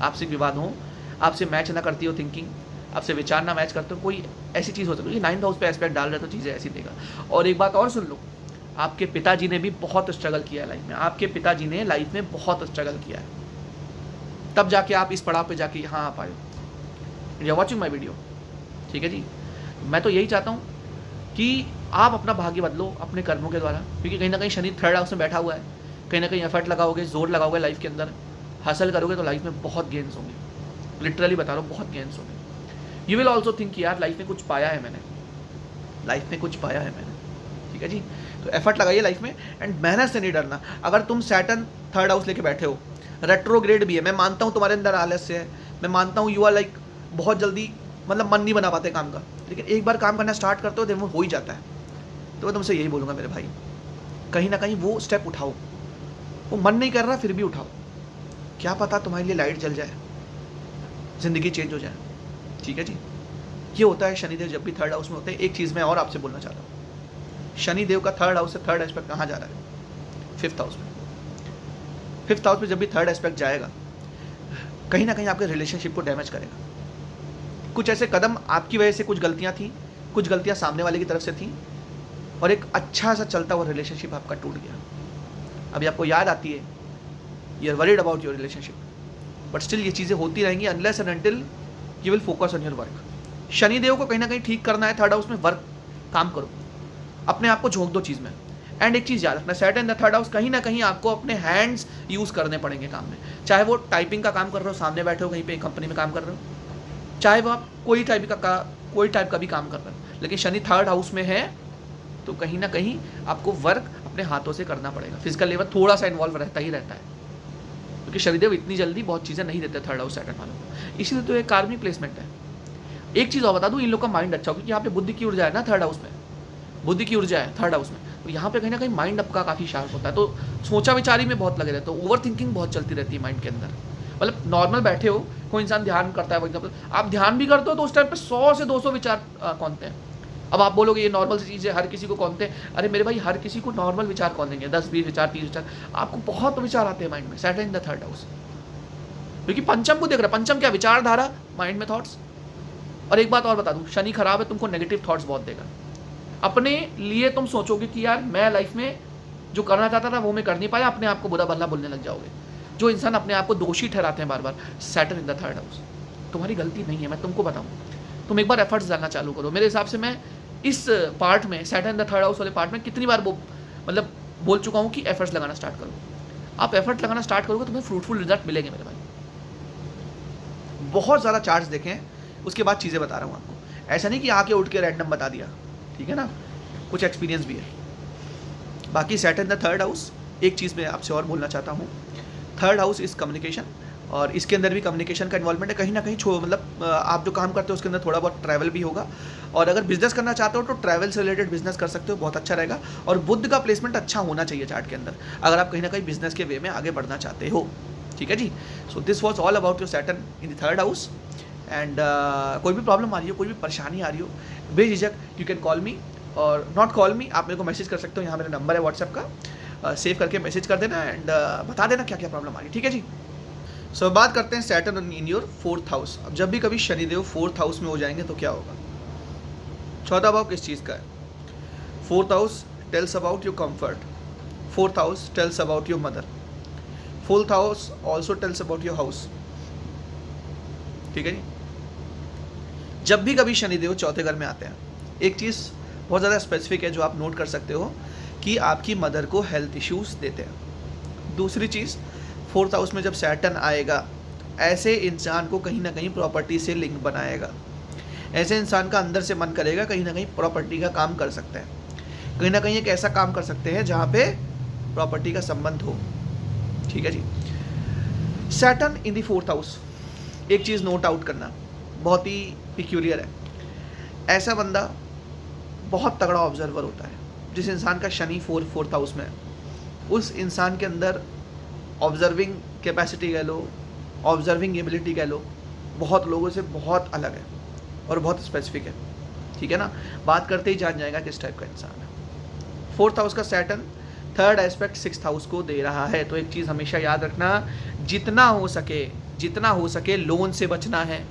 S1: आपसे विवाद हो, आपसे मैच ना करती हो थिंकिंग, आपसे विचार ना मैच करते हो, कोई ऐसी चीज़ हो सकती है। 9th हाउस पे एस्पेक्ट डाल रहे तो चीज़ें ऐसी देगा। और एक बात और सुन लो, आपके पिताजी ने भी बहुत स्ट्रगल किया है लाइफ में, आपके पिताजी ने लाइफ में बहुत स्ट्रगल किया है, तब जाके आप इस पड़ाव पे जाके यहाँ आ पाए हो। You are watching my video, ठीक है जी। मैं तो यही चाहता हूँ कि आप अपना भाग्य बदलो अपने कर्मों के द्वारा, क्योंकि कहीं ना कहीं शनि 3rd हाउस में बैठा हुआ है, कहीं ना कहीं एफर्ट लगाओगे, जोर लगाओगे लाइफ के अंदर, हासिल करोगे तो लाइफ में बहुत गेंस होंगे, लिटरली बता रहा हूँ, बहुत गेंस होंगे। यू विल ऑल्सो थिंक यार लाइफ में कुछ पाया है मैंने, लाइफ में कुछ पाया है मैंने, ठीक है जी। तो एफर्ट लगाइए लाइफ में, एंड मेहनत से नहीं डरना। अगर तुम सैटर्न 3rd हाउस लेके बैठे हो, रेट्रोग्रेड भी है, मैं मानता हूँ तुम्हारे अंदर आलस्य है, मैं मानता हूँ यू आर लाइक बहुत जल्दी मतलब मन नहीं बना पाते काम का, लेकिन एक बार काम करना स्टार्ट करते हो तो वो हो ही जाता है। तो मैं तुमसे यही बोलूँगा मेरे भाई, कहीं ना कहीं वो स्टेप उठाओ, वो मन नहीं कर रहा फिर भी उठाओ, क्या पता तुम्हारे लिए लाइट जल जाए, ज़िंदगी चेंज हो जाए, ठीक है जी। ये होता है शनिदेव जब भी 3rd हाउस में होते हैं। एक चीज़ मैं और आपसे बोलना चाहता हूँ, शनिदेव का 3rd हाउस से 3rd एस्पेक्ट कहाँ जा रहा है? 5th हाउस में। 5th हाउस में जब भी 3rd एस्पेक्ट जाएगा, कहीं ना कहीं आपके रिलेशनशिप को डैमेज करेगा। कुछ ऐसे कदम आपकी वजह से, कुछ गलतियाँ थी, कुछ गलतियाँ सामने वाले की तरफ से थी, और एक अच्छा सा चलता हुआ रिलेशनशिप आपका टूट गया। अभी आपको याद आती है, you are worried about your relationship, but still ये चीज़ें होती रहेंगी unless and until you will focus on your work. Shanidev को कहीं ना कहीं ठीक करना है 3rd हाउस में, वर्क काम करो, अपने आप को झोंक दो चीज़ में। एंड एक चीज़ याद रखना, Saturn in the 3rd house, कहीं ना कहीं आपको अपने हैंड्स यूज़ करने पड़ेंगे काम में, चाहे वो टाइपिंग का काम कर रहे हो, सामने बैठे हो कहीं पे कंपनी में काम कर रहे हो, चाहे वो आप कोई टाइप का भी काम कर रहे हो, लेकिन शनि 3rd हाउस में है तो कहीं ना कहीं आपको वर्क अपने हाथों से करना पड़ेगा। फिजिकल लेवल थोड़ा सा इन्वॉल्व रहता ही रहता है, क्योंकि शनिदेव इतनी जल्दी बहुत चीज़ें नहीं देते 3rd हाउस सैटर्न वालों को, इसीलिए तो एक कार्मिक प्लेसमेंट है। एक चीज़ और बता दूँ, इन लोग का माइंड अच्छा हो, क्योंकि यहाँ पे बुद्धि की ऊर्जा है ना 3rd हाउस में, बुद्धि की ऊर्जा है 3rd हाउस में, तो यहाँ पे कहीं ना कहीं माइंड आपका काफ़ी शार्प होता है, तो सोचा विचारी में बहुत लगे रहते हो, ओवर थिंकिंग बहुत चलती रहती है माइंड के अंदर। मतलब नॉर्मल बैठे हो, कोई इंसान ध्यान करता है, फॉर एग्जाम्पल आप ध्यान भी करते हो तो उस टाइम पे 100 से 200 विचार कौनते हैं। अब आप बोलोगे ये नॉर्मल सी चीज़ है, हर किसी को कौनते हैं, अरे मेरे भाई हर किसी को नॉर्मल विचार कौन देंगे, 10-20 विचार, 30 विचार, आपको बहुत विचार आते हैं माइंड में, Saturn in the 3rd house, क्योंकि पंचम को देख रहा है। पंचम क्या, विचारधारा, माइंड में थॉट्स। और एक बात और बता दूं, शनि खराब है, तुमको नेगेटिव थॉट्स बहुत देगा, अपने लिए तुम सोचोगे कि यार मैं लाइफ में जो करना चाहता था वो मैं कर नहीं पाया, अपने आप को बुरा भला बोलने लग जाओगे। जो इंसान अपने आप को दोषी ठहराते हैं बार बार, Saturn in the 3rd house, तुम्हारी गलती नहीं है, मैं तुमको बताऊं, तुम एक बार एफर्ट्स डालना चालू करो। मेरे हिसाब से मैं इस पार्ट में, Saturn in the 3rd house वाले पार्ट में कितनी बार मतलब बोल चुका हूँ कि एफर्ट्स लगाना स्टार्ट करो। आप एफर्ट लगाना स्टार्ट करोगे, तुम्हें फ्रूटफुल रिजल्ट मिलेंगे मेरे भाई। बहुत ज़्यादा चार्ट्स देखें, उसके बाद चीज़ें बता रहा हूँ आपको, ऐसा नहीं कि आके उठ के रैंडम बता दिया, ठीक है ना, कुछ एक्सपीरियंस भी है। बाकी सैटर्न द 3rd हाउस, एक चीज़ मैं आपसे और बोलना चाहता हूँ, 3rd हाउस इज़ कम्युनिकेशन, और इसके अंदर भी कम्युनिकेशन का इन्वॉल्वमेंट है। कहीं ना कहीं मतलब आप जो काम करते हो उसके अंदर थोड़ा बहुत ट्रैवल भी होगा, और अगर बिजनेस करना चाहते हो तो ट्रैवल से रिलेटेड बिजनेस कर सकते हो, बहुत अच्छा रहेगा। और बुध का प्लेसमेंट अच्छा होना चाहिए चार्ट के अंदर, अगर आप कहीं ना कहीं बिजनेस के वे में आगे बढ़ना चाहते हो, ठीक है जी। So this was all about your Saturn in the 3rd house. And कोई भी प्रॉब्लम आ रही हो, कोई भी परेशानी आ रही हो, बेझिझक यू कैन कॉल मी, और नॉट कॉल मी, आप मेरे को मैसेज कर सकते हो, यहाँ मेरा नंबर है व्हाट्सएप का, सेव करके मैसेज कर देना एंड बता देना क्या क्या प्रॉब्लम आ रही है, ठीक है जी। सो बात करते हैं Saturn in your 4th house. अब जब भी कभी शनिदेव 4th हाउस में हो जाएंगे तो क्या होगा। चौथा भाव किस चीज़ का है। 4th house tells about your comfort, 4th house tells about your mother, 4th house also tells about your house, ठीक है जी। जब भी कभी शनिदेव चौथे घर में आते हैं, एक चीज़ बहुत ज़्यादा स्पेसिफिक है जो आप नोट कर सकते हो कि आपकी मदर को हेल्थ इश्यूज देते हैं। दूसरी चीज़ 4th हाउस में जब सैटर्न आएगा, ऐसे इंसान को कहीं ना कहीं प्रॉपर्टी से लिंक बनाएगा। ऐसे इंसान का अंदर से मन करेगा कहीं ना कहीं प्रॉपर्टी का काम कर सकते हैं, कहीं ना कहीं एक ऐसा काम कर सकते हैं जहाँ पे प्रॉपर्टी का संबंध हो, ठीक है जी। Saturn in the 4th house, एक चीज़ नोट आउट करना, बहुत ही पिक्यूलियर है। ऐसा बंदा बहुत तगड़ा ऑब्जर्वर होता है। जिस इंसान का शनि 4th हाउस में है, उस इंसान के अंदर ऑब्जर्विंग कैपेसिटी कह लो, ऑब्जर्विंग एबिलिटी कह लो, बहुत लोगों से बहुत अलग है और बहुत स्पेसिफिक है, ठीक है ना। बात करते ही जान जाएगा किस टाइप का इंसान है। 4th हाउस का Saturn 3rd aspect 6th house को दे रहा है। तो एक चीज़ हमेशा याद रखना, जितना हो सके लोन से बचना है,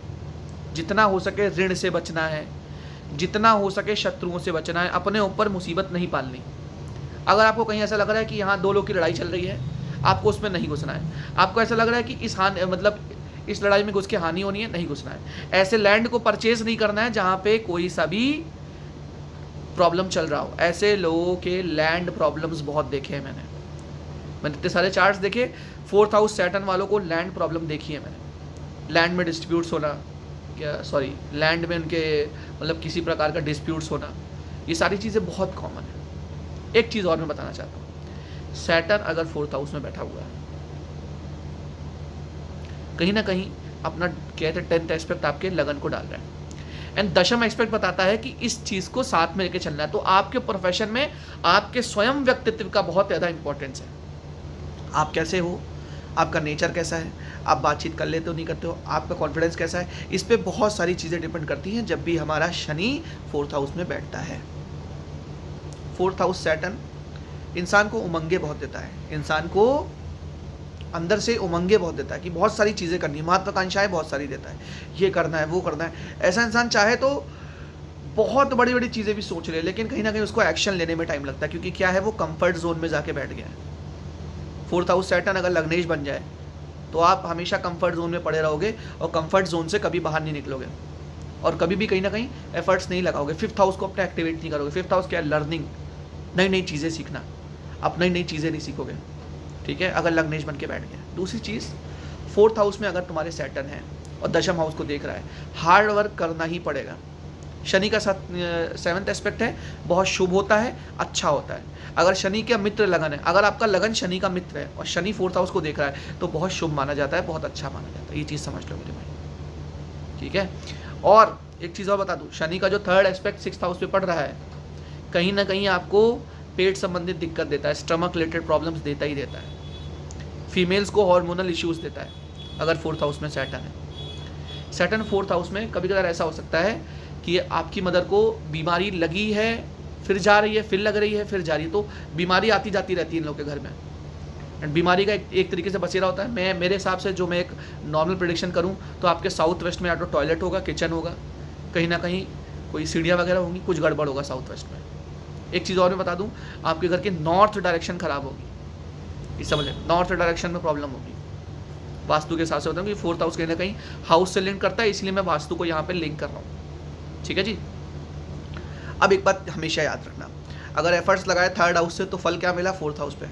S1: जितना हो सके ऋण से बचना है, जितना हो सके शत्रुओं से बचना है। अपने ऊपर मुसीबत नहीं पालनी। अगर आपको कहीं ऐसा लग रहा है कि यहाँ 2 लोग की लड़ाई चल रही है, आपको उसमें नहीं घुसना है। आपको ऐसा लग रहा है कि इस लड़ाई में घुस के हानि होनी है, नहीं घुसना है। ऐसे लैंड को परचेज नहीं करना है जहाँ पे कोई सा भी प्रॉब्लम चल रहा हो। ऐसे लोगों के लैंड प्रॉब्लम्स बहुत देखे हैं मैंने इतने सारे चार्ट्स देखे। 4th हाउस सैटर्न वालों को लैंड प्रॉब्लम देखी है मैंने। लैंड में डिस्प्यूट्स होना, लैंड में उनके किसी प्रकार का डिस्प्यूट्स होना, ये सारी चीज़ें बहुत कॉमन है। एक चीज़ और मैं बताना चाहता हूँ, सैटर्न अगर 4th हाउस में बैठा हुआ है, कहीं ना कहीं अपना कहते 10th एस्पेक्ट आपके लगन को डाल रहा है एंड 10th एस्पेक्ट बताता है कि इस चीज़ को साथ में लेके चलना है। तो आपके प्रोफेशन में आपके स्वयं व्यक्तित्व का बहुत ज़्यादा इंपॉर्टेंस है। आप कैसे हो, आपका नेचर कैसा है, आप बातचीत कर लेते हो नहीं करते हो, आपका कॉन्फिडेंस कैसा है, इस पे बहुत सारी चीज़ें डिपेंड करती हैं जब भी हमारा शनि 4th हाउस में बैठता है। 4th हाउस सैटर्न इंसान को उमंगे बहुत देता है, इंसान को अंदर से उमंगे बहुत देता है कि बहुत सारी चीज़ें करनी है, महत्वाकांक्षाएं बहुत सारी देता है, ये करना है वो करना है। ऐसा इंसान चाहे तो बहुत बड़ी बड़ी चीज़ें भी सोच ले, लेकिन कहीं ना कहीं उसको एक्शन लेने में टाइम लगता है, क्योंकि क्या है, वो कंफर्ट जोन में जाके बैठ गया है। 4th हाउस सैटर्न अगर लग्नेश बन जाए तो आप हमेशा कंफर्ट जोन में पड़े रहोगे और कंफर्ट जोन से कभी बाहर नहीं निकलोगे और कभी भी कहीं ना कहीं एफर्ट्स नहीं लगाओगे। 5th हाउस को अपने एक्टिवेट नहीं करोगे। 5th हाउस क्या है, लर्निंग, नई नई चीज़ें सीखना। आप नई नई चीज़ें नहीं सीखोगे, ठीक है, अगर लग्नेश बन के बैठ गया। दूसरी चीज़, 4th हाउस में अगर तुम्हारे सैटर्न है और 10th हाउस को देख रहा है, हार्ड वर्क करना ही पड़ेगा। शनि का 7th एस्पेक्ट है, बहुत शुभ होता है, अच्छा होता है। अगर शनि का मित्र लगन है, अगर आपका लगन शनि का मित्र है और शनि 4th हाउस को देख रहा है तो बहुत शुभ माना जाता है, बहुत अच्छा माना जाता है। ये चीज़ समझ लो मेरे भाई, ठीक है। और एक चीज़ और बता दूँ, शनि का जो 3rd एस्पेक्ट 6th हाउस पे पड़ रहा है, कहीं ना कहीं आपको पेट संबंधित दिक्कत देता है, स्टमक रिलेटेड प्रॉब्लम्स देता ही देता है। फीमेल्स को हार्मोनल इश्यूज़ देता है अगर 4th हाउस में सैटर्न है। सैटर्न 4th हाउस में कभी कभार ऐसा हो सकता है कि आपकी मदर को बीमारी लगी है, फिर जा रही है, फिर लग रही है, फिर जा रही है, तो बीमारी आती जाती रहती है इन लोगों के घर में। एंड बीमारी का एक तरीके से बसेरा होता है। मेरे हिसाब से जो मैं एक नॉर्मल प्रेडिक्शन करूं तो आपके साउथ वेस्ट में या तो टॉयलेट होगा, किचन होगा, कहीं ना कहीं कोई सीढ़ियाँ वगैरह होंगी, कुछ गड़बड़ होगा साउथ वेस्ट में। एक चीज़ और मैं बता दूं, आपके घर की नॉर्थ डायरेक्शन ख़राब होगी, ये समझें, नॉर्थ डायरेक्शन में प्रॉब्लम होगी। वास्तु के हिसाब से होता है कि 4th हाउस कहीं ना कहीं हाउस से लिंक करता है, इसलिए मैं वास्तु को यहाँ पे लिंक कर रहा हूँ, ठीक है जी। अब एक बात हमेशा याद रखना, अगर एफर्ट्स लगाए 3rd हाउस से तो फल क्या मिला, 4th हाउस पे,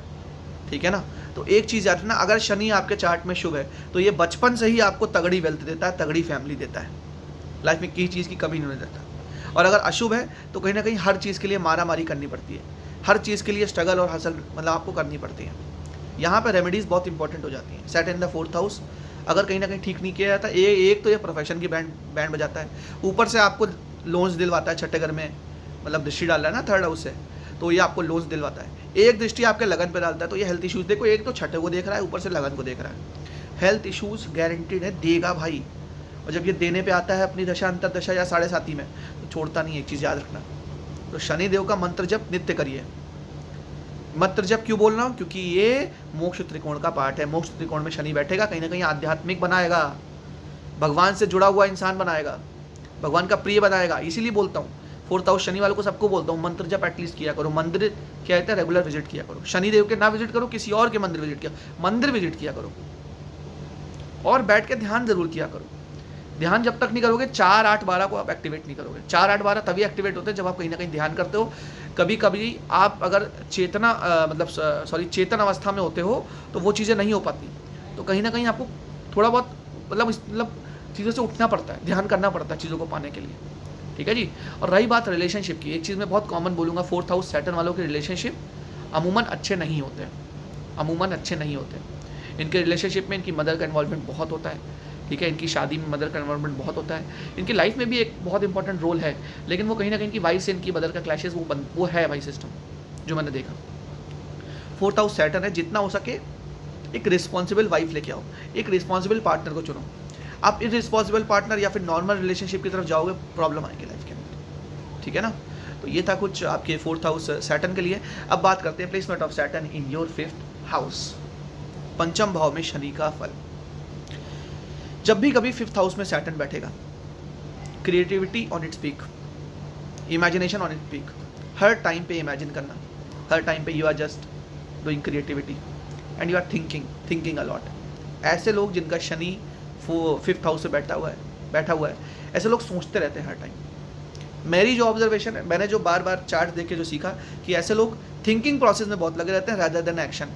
S1: ठीक है ना। तो एक चीज़ याद रखना, अगर शनि आपके चार्ट में शुभ है तो ये बचपन से ही आपको तगड़ी वेल्थ देता है, तगड़ी फैमिली देता है, लाइफ में किसी चीज़ की कमी नहीं देता। और अगर अशुभ है तो कहीं ना कहीं हर चीज़ के लिए मारा मारी करनी पड़ती है, हर चीज़ के लिए स्ट्रगल और हसल आपको करनी पड़ती है। यहाँ पर रेमेडीज़ बहुत इंपॉर्टेंट हो जाती हैं। Saturn in the 4th house अगर कहीं ना कहीं ठीक नहीं किया जाता, एक तो ये प्रोफेशन की बैंड बजाता है, ऊपर से आपको लोन्स दिलवाता है। छठे घर में दृष्टि डाल रहा है ना 3rd हाउस से, तो ये आपको लोन्स दिलवाता है। एक दृष्टि आपके लगन पे डालता है, तो ये हेल्थ इश्यूज़, देखो एक तो छठे को देख रहा है, ऊपर से लगन को देख रहा है, हेल्थ इश्यूज़ गारंटीड है, देगा भाई। और जब ये देने पे आता है अपनी दशा अंतरदशा या 7.5 में, तो छोड़ता नहीं है। एक चीज़ याद रखना, तो शनिदेव का मंत्र जब नित्य करिए। मत जब क्यों बोल रहा हूँ, क्योंकि ये मोक्ष त्रिकोण का पार्ट है। मोक्ष त्रिकोण में शनि बैठेगा, कहीं ना कहीं आध्यात्मिक बनाएगा, भगवान से जुड़ा हुआ इंसान बनाएगा, भगवान का प्रिय बनाएगा। इसीलिए बोलता हूँ 4th हाउस शनि वालों को सबको बोलता हूँ मंत्र जब एटलीस्ट किया करो, मंदिर क्या कहते हैं रेगुलर विजिट किया करो, शनिदेव के ना विजिट करो, किसी और के मंदिर विजिट किया, मंदिर विजिट किया करो, और बैठ के ध्यान जरूर किया करो। ध्यान जब तक नहीं करोगे 4, 8, 12 को आप एक्टिवेट नहीं करोगे। 4, 8, 12 तभी एक्टिवेट होते हैं जब आप कहीं ना कहीं ध्यान करते हो। कभी कभी आप अगर चेतन अवस्था में होते हो तो वो चीज़ें नहीं हो पाती, तो कहीं ना कहीं आपको थोड़ा बहुत मतलब चीज़ों से उठना पड़ता है, ध्यान करना पड़ता है चीज़ों को पाने के लिए, ठीक है जी। और रही बात रिलेशनशिप की, एक चीज़ मैं बहुत कॉमन बोलूँगा, 4th हाउस सैटर्न वालों के रिलेशनशिप अमूमन अच्छे नहीं होते हैं, अमूमन अच्छे नहीं होते। इनके रिलेशनशिप में इनकी मदर का इन्वॉल्वमेंट बहुत होता है, ठीक है, इनकी शादी में मदर का इन्वॉल्वमेंट बहुत होता है, इनकी लाइफ में भी एक बहुत इंपॉर्टेंट रोल है, लेकिन वो कहीं ना कहीं इनकी वाइफ से इनकी मदर का क्लैशेस वो है भाई सिस्टम जो मैंने देखा। 4th हाउस सैटर्न है, जितना हो सके एक रिस्पॉन्सिबल वाइफ लेके आओ, एक रिस्पॉन्सिबल पार्टनर को चुनो। आप इररिस्पॉन्सिबल पार्टनर या फिर नॉर्मल रिलेशनशिप की तरफ जाओगे, प्रॉब्लम आएगी लाइफ के अंदर, ठीक है ना। तो ये था कुछ आपके 4th हाउस सैटर्न के लिए। अब बात करते हैं placement of Saturn in your 5th house, पंचम भाव में शनि का फल। जब भी कभी 5th हाउस में सैटर्न बैठेगा, creativity on its peak, imagination on its peak, हर टाइम पे इमेजिन करना, हर टाइम पे you are just doing creativity and you are thinking a lot. ऐसे लोग जिनका शनि 5th हाउस से बैठा हुआ है, ऐसे लोग सोचते रहते हैं हर टाइम। मेरी जो ऑब्जर्वेशन है, मैंने जो बार बार चार्ट देख के जो सीखा कि ऐसे लोग थिंकिंग प्रोसेस में बहुत लगे रहते हैं रादर देन एक्शन,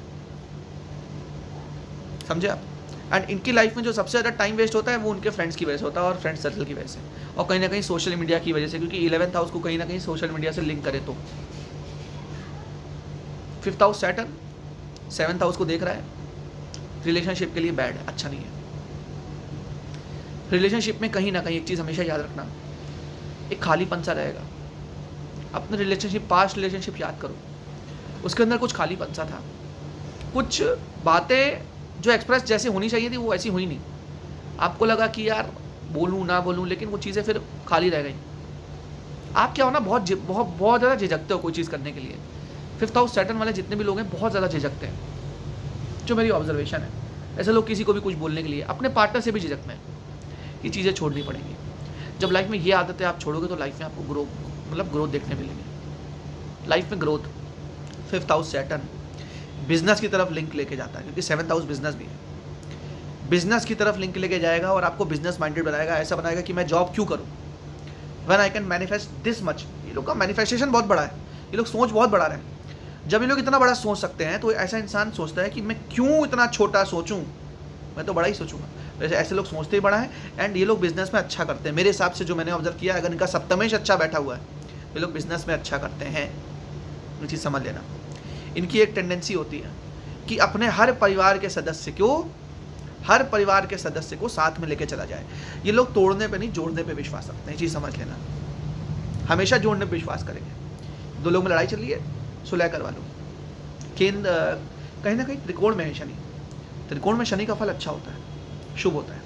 S1: समझे आप। एंड इनकी लाइफ में जो सबसे ज़्यादा टाइम वेस्ट होता है वो उनके फ्रेंड्स की वजह से होता है, और फ्रेंड सर्कल की वजह से, और कहीं ना कहीं सोशल मीडिया की वजह से, क्योंकि 11th हाउस को कहीं ना कहीं सोशल मीडिया से लिंक करे तो 5th house Saturn 7th house को देख रहा है, रिलेशनशिप के लिए बैड है, अच्छा नहीं है। रिलेशनशिप में कहीं ना कहीं एक चीज़ हमेशा याद रखना, एक खालीपन सा रहेगा। अपने रिलेशनशिप, पास्ट रिलेशनशिप याद करो, उसके अंदर कुछ खालीपन सा था, कुछ बातें जो एक्सप्रेस जैसे होनी चाहिए थी वो ऐसी हुई नहीं। आपको लगा कि यार बोलूँ ना बोलूँ, लेकिन वो चीज़ें फिर खाली रह गई। आप क्या हो ना, बहुत ज़्यादा झिझकते हो कोई चीज़ करने के लिए। 5th हाउस सैटर्न वाले जितने भी लोग हैं बहुत ज़्यादा झिझकते हैं, जो मेरी ऑब्जर्वेशन है। ऐसे लोग किसी को भी कुछ बोलने के लिए, अपने पार्टनर से भी झिझकते हैं। ये चीज़ें छोड़नी पड़ेंगी। जब लाइफ में ये आदतें आप छोड़ोगे तो लाइफ में आपको ग्रोथ देखने मिलेगी, लाइफ में growth. 5th house Saturn business की तरफ लिंक लेके जाता है, क्योंकि 7th हाउस बिजनेस भी है, बिजनेस की तरफ लिंक लेके जाएगा और आपको बिजनेस माइंडेड बनाएगा। ऐसा बनाएगा कि मैं जॉब क्यों करूं, when I can manifest this much. ये लोग का मैनिफेस्टेशन बहुत बड़ा है, ये लोग सोच बहुत बड़ा रहे हैं। जब ये लोग इतना बड़ा सोच सकते हैं तो ऐसा इंसान सोचता है कि मैं क्यों इतना छोटा सोचूं, मैं तो बड़ा ही सोचूंगा। वैसे ऐसे लोग सोचते ही बड़ा है, एंड ये लोग बिजनेस में अच्छा करते हैं। मेरे हिसाब से जो मैंने ऑब्जर्व किया, अगर इनका सप्तमेश अच्छा बैठा हुआ है, ये लोग बिजनेस में अच्छा करते हैं, ये चीज़ समझ लेना। इनकी एक टेंडेंसी होती है कि अपने हर परिवार के सदस्य को साथ में लेके चला जाए। ये लोग तोड़ने पे नहीं, जोड़ने पे विश्वास रखते हैं, चीज़ समझ लेना। हमेशा जोड़ने पे विश्वास करेंगे। 2 लोग में लड़ाई चल रही है, सुलह करवा लो। केंद्र कहीं ना कहीं त्रिकोण में है शनि, त्रिकोण में शनि का फल अच्छा होता है, शुभ होता है।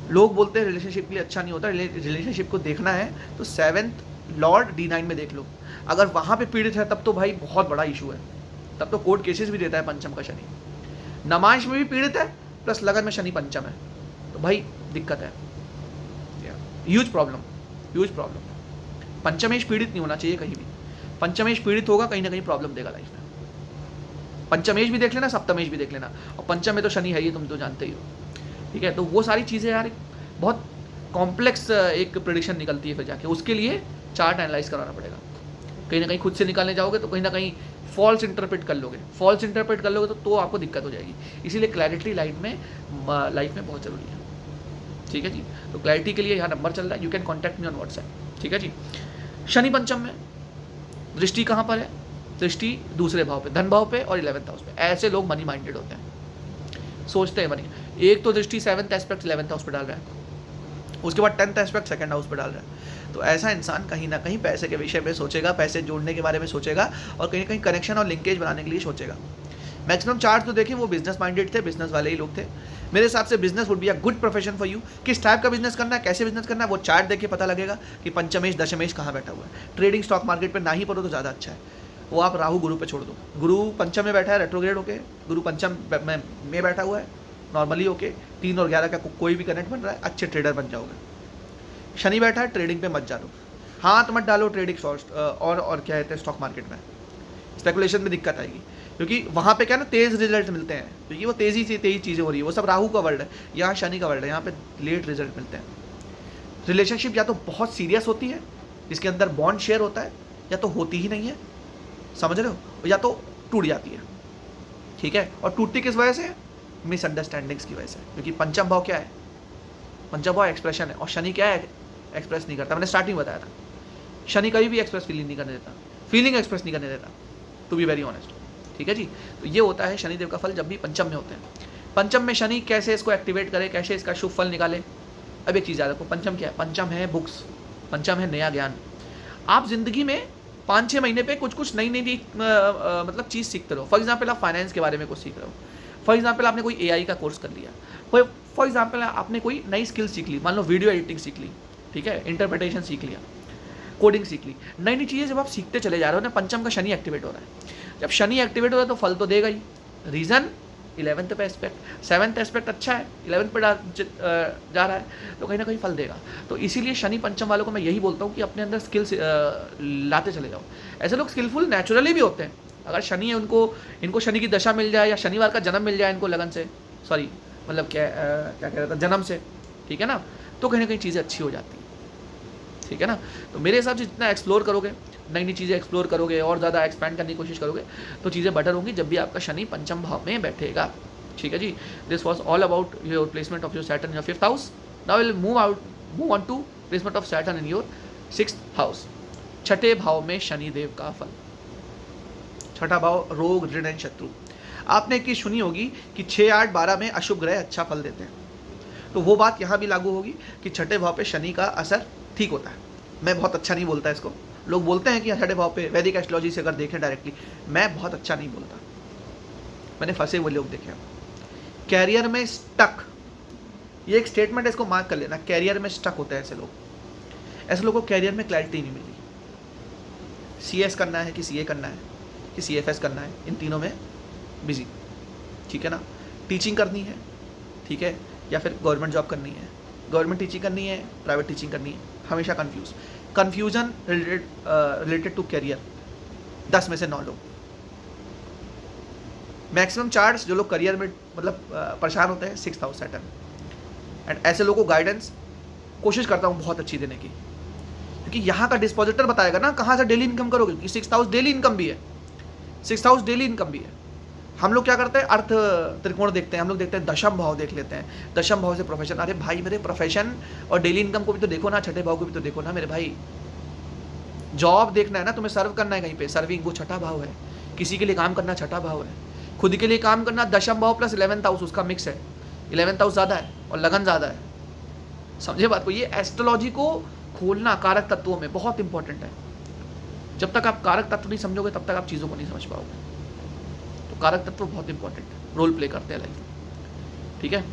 S1: लोग बोलते हैं रिलेशनशिप के लिए अच्छा नहीं होता, रिलेशनशिप को देखना है तो 7th लॉर्ड D9 में देख लो। अगर वहाँ पे पीड़ित है तब तो भाई बहुत बड़ा इशू है, तब तो कोर्ट केसेस भी देता है पंचम का शनि। नमाज में भी पीड़ित है प्लस लगन में शनि पंचम है, तो भाई दिक्कत है, ह्यूज प्रॉब्लम। पंचमेश पीड़ित नहीं होना चाहिए कहीं भी। पंचमेश पीड़ित होगा कहीं ना कहीं प्रॉब्लम देगा लाइफ में। पंचमेश भी देख लेना, सप्तमेश भी देख लेना, और पंचम में तो शनि है ही, तुम तो जानते ही हो, ठीक है। तो वो सारी चीज़ें यार बहुत कॉम्प्लेक्स एक प्रेडिक्शन निकलती है, फिर जाके उसके लिए चार्ट एनालाइज कराना पड़ेगा। कहीं ना कहीं खुद से निकालने जाओगे तो कहीं ना कहीं फॉल्स इंटरप्रेट कर लोगे तो आपको दिक्कत हो जाएगी। इसीलिए क्लैरिटी लाइफ में बहुत ज़रूरी है, ठीक है जी। तो क्लैरिटी के लिए यहाँ नंबर चल रहा है, you can contact me on WhatsApp, ठीक है जी। शनि पंचम में, दृष्टि कहाँ पर है? दृष्टि दूसरे भाव पे, धन भाव पे और 11th हाउस पे। ऐसे लोग मनी माइंडेड होते हैं, सोचते हैं मनी। एक तो दृष्टि 7th एस्पेक्ट 11th हाउस पे डाल रहा है, उसके बाद 10th एस्पेक्ट 2nd हाउस पे डाल रहा है। तो ऐसा इंसान कहीं ना कहीं पैसे के विषय में सोचेगा, पैसे जोड़ने के बारे में सोचेगा, और कहीं ना कहीं कनेक्शन और लिंकेज बनाने के लिए सोचेगा। मैक्सिमम चार्ट तो देखें वो बिजनेस माइंडेड थे, बिजनेस वाले ही लोग थे। मेरे हिसाब से business would be a good profession for you. किस टाइप का बिजनेस करना है, कैसे बिजनेस करना है, वो चार्ट देखिए पता लगेगा कि पंचमेश दशमेश कहाँ बैठा हुआ है। ट्रेडिंग स्टॉक मार्केट पर ना ही पढ़ो तो ज़्यादा अच्छा है। वो आप राहु गुरु पे छोड़ दो। गुरु पंचम में बैठा है रेट्रोग्रेड होके, गुरु पंचम में बैठा हुआ है नॉर्मली होके, 3 और 11 का कोई भी कनेक्ट बन रहा है, अच्छे ट्रेडर बन जाओगे। शनि बैठा है, ट्रेडिंग पे मत जाओ, हाथ मत डालो ट्रेडिंग और क्या कहते हैं स्टॉक मार्केट में, स्पेकुलेशन में दिक्कत आएगी, क्योंकि वहाँ पे क्या ना तेज़ रिजल्ट मिलते हैं, क्योंकि वो तेज़ी से तेज़ी चीज़ें हो रही है, वो सब राहु का वर्ल्ड है, यहाँ शनि का वर्ल्ड है, यहाँ पे लेट रिजल्ट मिलते हैं। रिलेशनशिप या तो बहुत सीरियस होती है जिसके अंदर बॉन्ड शेयर होता है, या तो होती ही नहीं है, समझ रहे हो, या तो टूट जाती है, ठीक है। और टूटती किस वजह से? मिसअंडरस्टैंडिंग्स की वजह से, क्योंकि पंचम भाव क्या है? पंचम भाव एक्सप्रेशन है, और शनि क्या है? एक्सप्रेस नहीं करता। मैंने स्टार्टिंग बताया था, शनि कभी भी एक्सप्रेस फीलिंग नहीं करने देता, फीलिंग एक्सप्रेस नहीं करने देता, टू बी वेरी ऑनेस्ट, ठीक है जी। तो ये होता है शनिदेव का फल जब भी पंचम में होते हैं। पंचम में शनि कैसे इसको एक्टिवेट करे, कैसे इसका शुभ फल निकाले? अब एक चीज़ याद रखो, पंचम क्या है? पंचम है बुक्स, पंचम है नया ज्ञान। आप जिंदगी में 5-6 महीने पे कुछ नई मतलब चीज़ सीखते रहो। फॉर एग्जाम्पल आप फाइनेंस के बारे में कुछ सीख रहे हो, फॉर एग्जाम्पल आपने कोई AI का कोर्स कर लिया, फॉर एग्जाम्पल आपने कोई नई स्किल सीख ली, मान लो वीडियो एडिटिंग सीख ली, ठीक है, इंटरप्रिटेशन सीख लिया, कोडिंग सीख ली, नई नई चीज़ें जब आप सीखते चले जा रहे हो ना, पंचम का शनि एक्टिवेट हो रहा है। जब शनि एक्टिवेट हो रहा है तो फल तो देगा ही। रीज़न 11th पे एस्पेक्ट, 7th एस्पेक्ट अच्छा है, 11th पे जा रहा है, तो कहीं ना कहीं फल देगा। तो इसीलिए शनि पंचम वालों को मैं यही बोलता हूँ कि अपने अंदर स्किल्स लाते चले जाओ। ऐसे लोग स्किलफुल नेचुरली भी होते हैं, अगर शनि है इनको शनि की दशा मिल जाए या शनिवार का जन्म मिल जाए इनको लगन से, सॉरी मतलब क्या कह रहा था, जन्म से, ठीक है ना, तो कहीं ना कहीं चीज़ें अच्छी हो जाती हैं, ठीक है ना। तो मेरे हिसाब से जितना एक्सप्लोर करोगे, नई नई चीज़ें एक्सप्लोर करोगे और ज़्यादा एक्सपैंड करने की कोशिश करोगे, तो चीज़ें बेटर होंगी जब भी आपका शनि पंचम भाव में बैठेगा, ठीक है जी। This was all about your placement of your Saturn in your 5th house. Now will move on to placement of Saturn in your 6th house. छठे भाव में शनिदेव का फल। छठा भाव रोग ऋण एंड शत्रु। आपने एक चीज सुनी होगी कि 6, 8, 12 में अशुभ ग्रह अच्छा फल देते हैं, तो वो बात यहाँ भी लागू होगी कि छठे भाव पे शनि का असर ठीक होता है। मैं बहुत अच्छा नहीं बोलता इसको, लोग बोलते हैं कि छठे भाव पे वैदिक एस्ट्रोलॉजी से अगर देखें डायरेक्टली, मैं बहुत अच्छा नहीं बोलता, मैंने फंसे हुए लोग देखे हैं। कैरियर में स्टक, ये एक स्टेटमेंट है, इसको मार्क कर लेना, कैरियर में स्टक होते हैं ऐसे लोग, ऐसे लोगों को कैरियर में क्लैरिटी नहीं मिली। CS करना है कि CA करना है कि CFS करना है, इन तीनों में बिजी, ठीक है ना। टीचिंग करनी है, ठीक है, या फिर गवर्नमेंट जॉब करनी है, गवर्नमेंट टीचिंग करनी है, प्राइवेट टीचिंग करनी है, हमेशा कन्फ्यूजन रिलेटेड टू कैरियर। 10 में से 9 लोग, मैक्सिमम चार्ट्स जो लोग करियर में मतलब परेशान होते हैं 6th हाउस सैटर्न। एंड ऐसे लोगों को गाइडेंस कोशिश करता हूँ बहुत अच्छी देने की, क्योंकि यहाँ का डिस्पोजिटर बताएगा ना कहाँ से डेली इनकम करोगे, क्योंकि 6th हाउस डेली इनकम भी है, 6th हाउस डेली इनकम भी है। हम लोग क्या करते हैं, अर्थ त्रिकोण देखते हैं, हम लोग देखते हैं दशम भाव देख लेते हैं, दशम भाव से प्रोफेशन। अरे भाई मेरे प्रोफेशन और डेली इनकम को भी तो देखो ना, छठे भाव को भी तो देखो ना मेरे भाई। जॉब देखना है ना, तुम्हें सर्व करना है कहीं पे, सर्विंग वो छठा भाव है, किसी के लिए काम करना छठा भाव है, खुद के लिए काम करना दशम भाव प्लस 11th हाउस उसका मिक्स है, 11th हाउस ज़्यादा है और लगन ज़्यादा है, समझे बात को। ये एस्ट्रोलॉजी को खोलना कारक तत्वों में बहुत इंपॉर्टेंट है। जब तक आप कारक तत्व नहीं समझोगे तब तक आप चीज़ों को नहीं समझ पाओगे। तो कारक तत्व बहुत इंपॉर्टेंट है, रोल प्ले करते हैं लाइफ में, ठीक है।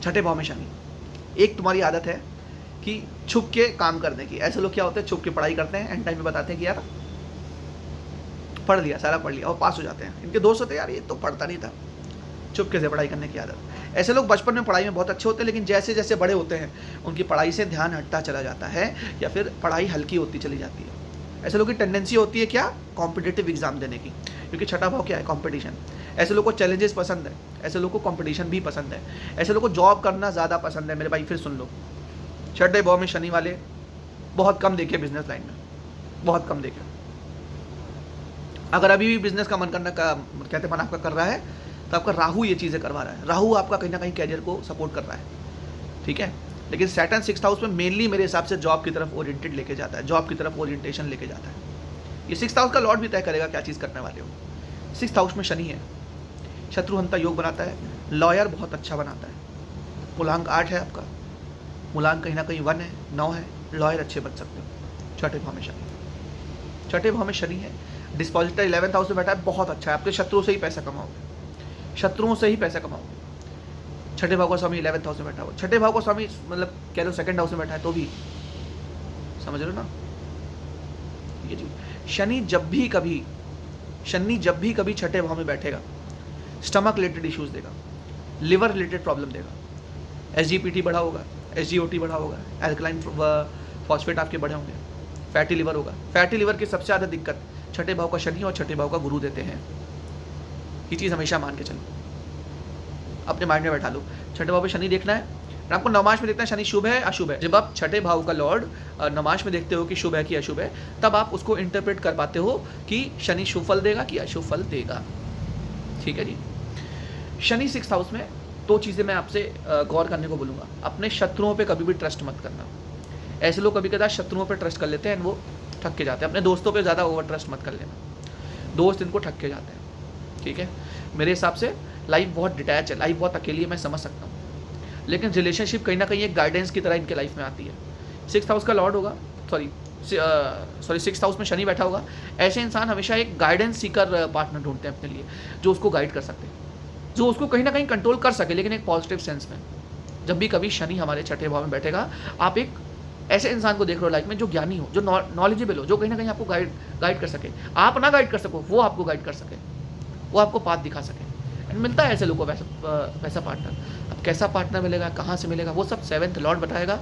S1: छठे भाव में शनि, एक तुम्हारी आदत है कि छुप के काम करने की। ऐसे लोग क्या होते हैं, छुप के पढ़ाई करते हैं, एंड टाइम में बताते हैं कि यार पढ़ लिया, सारा पढ़ लिया, और पास हो जाते हैं। इनके दोस्त होते हैं यार ये तो पढ़ता नहीं था, चुपके से पढ़ाई करने की आदत। ऐसे लोग बचपन में पढ़ाई में बहुत अच्छे होते हैं, लेकिन जैसे जैसे बड़े होते हैं उनकी पढ़ाई से ध्यान हटता चला जाता है, या फिर पढ़ाई हल्की होती चली जाती है। ऐसे लोगों की टेंडेंसी होती है क्या, कॉम्पिटिटिव एग्जाम देने की, क्योंकि छठा भाव क्या है, कॉम्पिटिशन। ऐसे लोगों को चैलेंजेस पसंद है, ऐसे लोगों को कॉम्पिटिशन भी पसंद है, ऐसे लोगों को जॉब करना ज़्यादा पसंद है। मेरे भाई फिर सुन लो, छठे भाव में शनि वाले बहुत कम देखे बिजनेस लाइन में, बहुत कम देखे। अगर अभी भी बिजनेस का मन करना का कहते मन आपका कर रहा है, तो आपका राहु ये चीज़ें करवा रहा है। राहु आपका कहीं ना कहीं कैरियर को सपोर्ट कर रहा है, ठीक है। लेकिन सैटर्न 6th हाउस में मेनली मेरे हिसाब से जॉब की तरफ ओरिएंटेड लेके जाता है, जॉब की तरफ ओरिएंटेशन लेके जाता है। ये 6th हाउस का लॉर्ड भी तय करेगा क्या चीज़ करने वाले हो। 6th हाउस में शनि है, शत्रुहंता योग बनाता है, लॉयर बहुत अच्छा बनाता है। मूलांक 8 है आपका, मूलांक कहीं ना कहीं 1 है, 9 है, लॉयर अच्छे बन सकते हो। छठे भाव में शनि, छठे भाव में शनि है, डिस्पोजिटर 11th हाउस में बैठा है, बहुत अच्छा है। आपके शत्रुओं से ही पैसा कमाओगे, शत्रुओं से ही पैसा कमाओगे। छठे भाव का स्वामी 11th हाउस में बैठा हुआ, छठे भाव का स्वामी मतलब कह लो 2nd हाउस में बैठा है तो भी, समझ लो ना ये जी। शनि जब भी कभी छठे भाव में बैठेगा, स्टमक रिलेटेड इश्यूज देगा, लिवर रिलेटेड प्रॉब्लम देगा, एसजीपीटी बढ़ा होगा, एसजीओटी बढ़ा होगा, एल्कलाइन फॉस्फेट आपके बढ़े होंगे, फैटी लिवर होगा। फैटी लिवर की सबसे ज़्यादा दिक्कत छठे भाव का शनि और छठे भाव का गुरु देते हैं। ये चीज़ हमेशा मान के चलो, अपने माइंड में बैठा लो। छठे भाव पे शनि देखना है, आपको नमाज में देखना है शनि शुभ है अशुभ है। जब आप छठे भाव का लॉर्ड नमाज में देखते हो कि शुभ है कि अशुभ है, तब आप उसको इंटरप्रेट कर पाते हो कि शनि शुभ फल देगा कि अशुभ फल देगा। ठीक है जी। शनि 6th हाउस में 2 चीज़ें मैं आपसे गौर करने को बोलूँगा। अपने शत्रुओं पे कभी भी ट्रस्ट मत करना। ऐसे लोग कभी कदा शत्रुओं पे ट्रस्ट कर लेते हैं, वो ठग के जाते हैं। अपने दोस्तों पे ज़्यादा ओवर ट्रस्ट मत कर लेना, दोस्त इनको ठग के जाते हैं। ठीक है, मेरे हिसाब से लाइफ बहुत डिटैच है, लाइफ बहुत अकेली है, मैं समझ सकता हूँ, लेकिन रिलेशनशिप कहीं ना कहीं एक गाइडेंस की तरह इनके लाइफ में आती है। 6th हाउस का लॉर्ड होगा, सॉरी 6th हाउस में शनि बैठा होगा। ऐसे इंसान हमेशा एक गाइडेंस सीकर पार्टनर ढूंढते हैं अपने लिए, जो उसको गाइड कर सकते हैं, जो उसको कहीं ना कहीं कंट्रोल कर सके, लेकिन एक पॉजिटिव सेंस में। जब भी कभी शनि हमारे छठे भाव में बैठेगा, आप एक ऐसे इंसान को देख रहे हो लाइफ में जो ज्ञानी हो, जो नॉलेजेबल हो, जो कहीं ना कहीं आपको गाइड कर सके। आप ना गाइड कर सको, वो आपको गाइड कर सके, वो आपको पाथ दिखा सके। एंड मिलता है ऐसे लोगों को वैसा पार्टनर। अब कैसा पार्टनर मिलेगा, कहाँ से मिलेगा, वो सब 7th लॉर्ड बताएगा,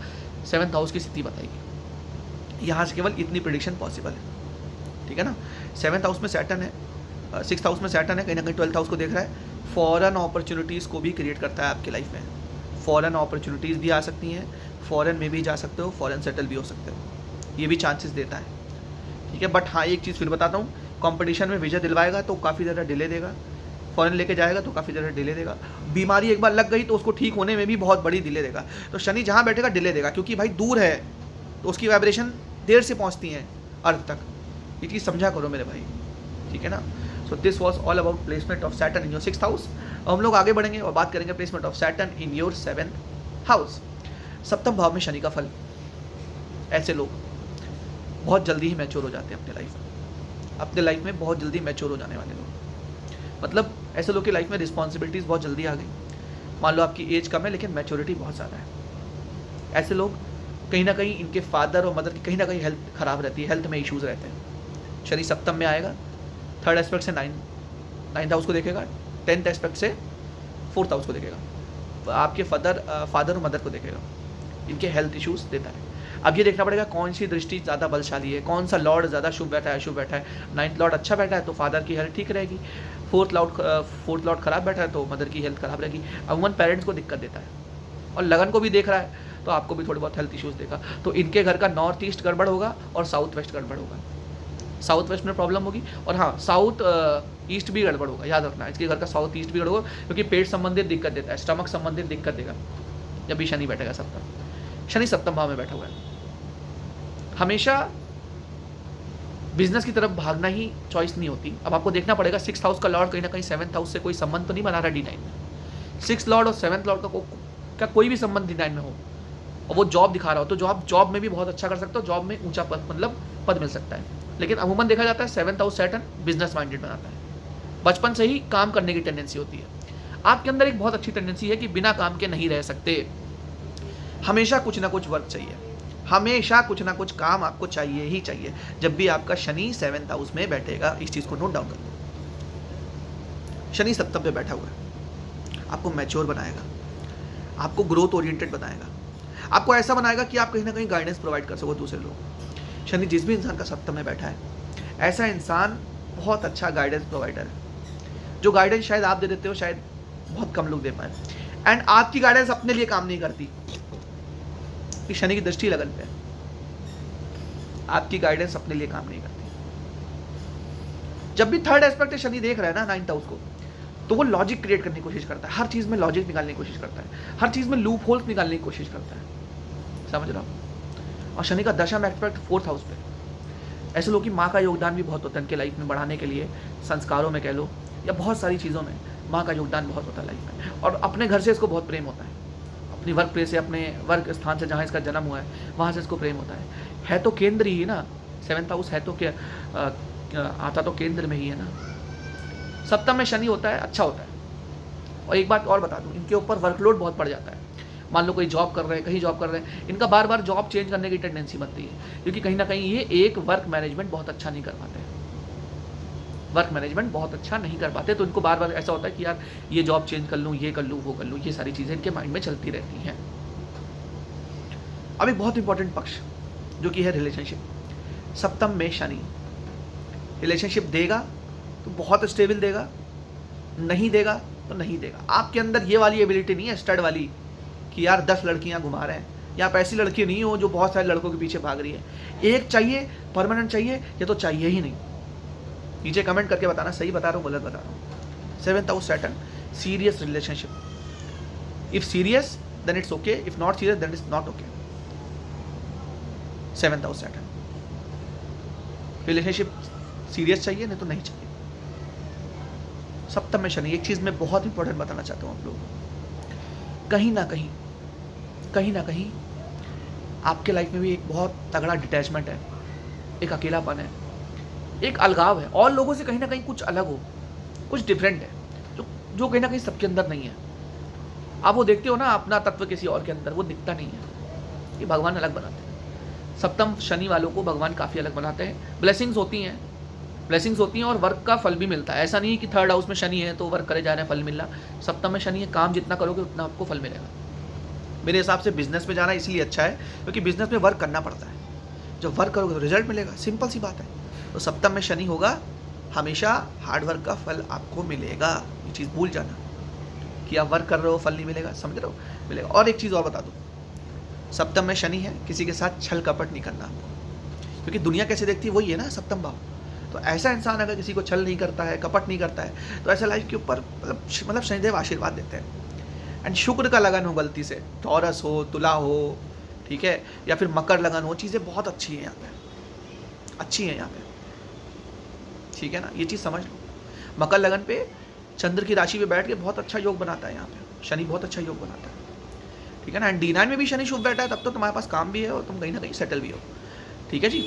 S1: 7th हाउस की स्थिति बताएगी। यहाँ से केवल इतनी प्रेडिक्शन पॉसिबल है। ठीक है ना। 7th हाउस में सैटर्न है, 6th हाउस में सैटर्न है, कहीं ना कहीं 12th हाउस को देख रहा है। फॉरेन अपॉर्चुनिटीज़ को भी क्रिएट करता है आपकी लाइफ में। फॉरेन अपॉर्चुनिटीज़ भी आ सकती हैं, फॉरेन में भी जा सकते हो, फॉरेन सेटल भी हो सकते हो, ये भी चांसेस देता है। ठीक है, बट हाँ एक चीज़ फिर बताता हूँ, कंपटीशन में विजय दिलवाएगा तो काफ़ी ज़्यादा डिले देगा, फॉरेन लेके जाएगा तो काफ़ी ज़्यादा डिले देगा। बीमारी एक बार लग गई तो उसको ठीक होने में भी बहुत बड़ी डिले देगा। तो शनि जहाँ बैठेगा डिले देगा, क्योंकि भाई दूर है तो उसकी वाइब्रेशन देर से पहुँचती हैं अर्थ तक। ये चीज़ समझा करो मेरे भाई, ठीक है ना। सो this was all about placement of Saturn in your 6th house. हम लोग आगे बढ़ेंगे और बात करेंगे placement of Saturn in your 7th house. 7th भाव में शनि का फल। ऐसे लोग बहुत जल्दी ही मैच्योर हो जाते हैं अपने लाइफ में बहुत जल्दी मैच्योर हो जाने वाले लोग। मतलब ऐसे लोग की लाइफ में रिस्पॉन्सिबिलिटीज़ बहुत जल्दी आ गई। मान लो आपकी एज कम है लेकिन मैच्योरिटी बहुत ज़्यादा है। ऐसे लोग कहीं ना कहीं इनके फादर और मदर की कहीं ना कहीं हेल्थ खराब रहती है, हेल्थ में इश्यूज़ रहते हैं। शनि सप्तम में आएगा, 3rd एस्पेक्ट से 9th हाउस को देखेगा, 10th एस्पेक्ट से 4th हाउस को देखेगा, आपके फादर और मदर को देखेगा, इनके हेल्थ इश्यूज़ देता है। अब ये देखना पड़ेगा कौन सी दृष्टि ज़्यादा बलशाली है, कौन सा लॉर्ड ज़्यादा शुभ बैठा है अशुभ बैठा है। 9th लॉर्ड अच्छा बैठा है तो फादर की हेल्थ ठीक रहेगी, 4th लॉर्ड खराब बैठा है तो मदर की हेल्थ खराब रहेगी। अमूमन पेरेंट्स को दिक्कत देता है, और लगन को भी देख रहा है तो आपको भी थोड़ी बहुत हेल्थ इश्यूज़ देगा। तो इनके घर का नॉर्थ ईस्ट गड़बड़ होगा और साउथ वेस्ट गड़बड़ होगा। साउथ वेस्ट में प्रॉब्लम होगी, और हाँ साउथ ईस्ट भी गड़बड़ होगा। याद रखना, इसके घर का साउथ ईस्ट भी गड़बड़ होगा, क्योंकि पेट संबंधित दिक्कत देता है, स्टमक संबंधित दिक्कत देगा जब भी शनि बैठेगा सप्तम। शनि सप्तम भाव में बैठा हुआ है। हमेशा बिजनेस की तरफ भागना ही चॉइस नहीं होती। अब आपको देखना पड़ेगा 6th हाउस का लॉर्ड कहीं ना कहीं 7th हाउस से कोई संबंध तो नहीं बना रहा D9 में। 6th लॉर्ड और 7th लॉर्ड का कोई भी संबंध D9 में हो और वो जॉब दिखा रहा हो, तो जो आप जॉब में भी बहुत अच्छा कर सकते हो, जॉब में ऊंचा पद मिल सकता है। लेकिन अमूमन देखा जाता है 7th house Saturn business minded बनाता है। बचपन से ही काम करने की टेंडेंसी होती है। आपके अंदर एक बहुत अच्छी टेंडेंसी है कि बिना काम के नहीं रह सकते, हमेशा कुछ ना कुछ वर्क चाहिए, हमेशा कुछ ना कुछ काम आपको चाहिए ही चाहिए। जब भी आपका शनि 7th हाउस में बैठेगा, इस चीज़ को नोट डाउन कर लो। शनि सप्तम पे बैठा हुआ है, आपको मैच्योर बनाएगा, आपको ग्रोथ ओरिएंटेड बनाएगा, आपको ऐसा बनाएगा कि आप कहीं ना कहीं गाइडेंस प्रोवाइड कर सको दूसरे लोग। शनि जिस भी इंसान का सप्तम में बैठा है, ऐसा इंसान बहुत अच्छा गाइडेंस प्रोवाइडर है। जो गाइडेंस शायद आप दे देते हो, शायद बहुत कम लोग दे पाए। एंड आपकी गाइडेंस अपने लिए काम नहीं करती, कि शनि की दृष्टि लगन पे, आपकी गाइडेंस अपने लिए काम नहीं करती। जब भी 3rd एस्पेक्ट शनि देख रहा है ना 9th हाउस को, तो वो लॉजिक क्रिएट करने की कोशिश करता है, हर चीज में लॉजिक निकालने की कोशिश करता है, हर चीज में लूप होल्स निकालने की कोशिश करता है। समझ रहा हूं। और शनि का दशम एस्पेक्ट 4th हाउस पे, ऐसे लोगों की माँ का योगदान भी बहुत होता है उनके लाइफ में बढ़ाने के लिए, संस्कारों में कह लो या बहुत सारी चीज़ों में माँ का योगदान बहुत होता है लाइफ में। और अपने घर से इसको बहुत प्रेम होता है, अपनी वर्क प्लेस से, अपने वर्क स्थान से जहाँ इसका जन्म हुआ है वहाँ से इसको प्रेम होता है तो केंद्र ही ना 7th हाउस है तो क्या आता तो केंद्र में ही है ना। सप्तम में शनि होता है, अच्छा होता है। और एक बात और बता दूं, इनके ऊपर वर्कलोड बहुत पड़ जाता है। मान लो कोई जॉब कर रहे हैं, कहीं जॉब कर रहे हैं, इनका बार बार जॉब चेंज करने की टेंडेंसी बनती है, क्योंकि कहीं ना कहीं ये एक वर्क मैनेजमेंट बहुत अच्छा नहीं कर पाते, वर्क मैनेजमेंट बहुत अच्छा नहीं कर पाते। तो इनको बार बार ऐसा होता है कि यार ये जॉब चेंज कर लूँ, ये कर लूँ, वो कर लूँ, ये सारी चीज़ें इनके माइंड में चलती रहती हैं। अब एक बहुत इंपॉर्टेंट पक्ष जो कि है रिलेशनशिप, सप्तम में शनि। रिलेशनशिप देगा तो बहुत स्टेबल देगा, नहीं देगा तो नहीं देगा। आपके अंदर ये वाली एबिलिटी नहीं है स्टड वाली कि यार 10 लड़कियां घुमा रहे हैं, या आप ऐसी लड़की नहीं हो जो बहुत सारे लड़कों के पीछे भाग रही है। एक चाहिए, परमानेंट चाहिए, या तो चाहिए ही नहीं। नीचे कमेंट करके बताना सही बता रहा हूँ गलत बता रहा हूँ। 7th house Saturn, serious relationship. If serious then it's okay, if not serious then it's not okay. 7th house Saturn, relationship serious चाहिए, नहीं तो नहीं चाहिए। सप्तम में शनि। एक चीज मैं बहुत इंपॉर्टेंट बताना चाहता हूँ आप लोगों को, कहीं ना कहीं आपके लाइफ में भी एक बहुत तगड़ा डिटैचमेंट है, एक अकेलापन है, एक अलगाव है, और लोगों से कहीं ना कहीं कुछ अलग हो, कुछ डिफरेंट है, जो कहीं ना कहीं सबके अंदर नहीं है। आप वो देखते हो ना अपना तत्व किसी और के अंदर, वो दिखता नहीं है। ये भगवान अलग बनाते हैं। सप्तम शनि वालों को भगवान काफ़ी अलग बनाते हैं। ब्लेसिंग्स होती हैं और वर्क का फल भी मिलता है। ऐसा नहीं कि 3rd हाउस में शनि है तो वर्क करे जा रहे हैं, फल मिलना। सप्तम में शनि है, काम जितना करोगे उतना आपको फल मिलेगा। मेरे हिसाब से बिजनेस में जाना इसलिए अच्छा है क्योंकि बिजनेस में वर्क करना पड़ता है। जब वर्क करोगे तो रिजल्ट मिलेगा, सिंपल सी बात है। तो सप्तम में शनि होगा, हमेशा हार्डवर्क का फल आपको मिलेगा। ये चीज़ भूल जाना कि आप वर्क कर रहे हो फल नहीं मिलेगा, समझ रहे हो, मिलेगा। और एक चीज़ और बता दूँ, सप्तम में शनि है, किसी के साथ छल कपट नहीं करना आपको, क्योंकि दुनिया कैसे देखती है वही है ना सप्तम भाव। तो ऐसा इंसान अगर किसी को छल नहीं करता है, कपट नहीं करता है, तो ऐसा लाइफ के ऊपर मतलब शनिदेव आशीर्वाद देते हैं। एंड शुक्र का लगन हो गलती से, टॉरस हो, तुला हो, ठीक है, या फिर मकर लगन हो, चीज़ें बहुत अच्छी हैं यहाँ पे, अच्छी हैं यहाँ पे, ठीक है ना, ये चीज़ समझ लो। मकर लगन पे चंद्र की राशि पे बैठ के बहुत अच्छा योग बनाता है यहाँ पे, शनि बहुत अच्छा योग बनाता है, ठीक है ना। एंड D9 में भी शनि शुभ बैठा है, तब तो तुम्हारे पास काम भी है और तुम कहीं ना कहीं सेटल भी हो, ठीक है जी।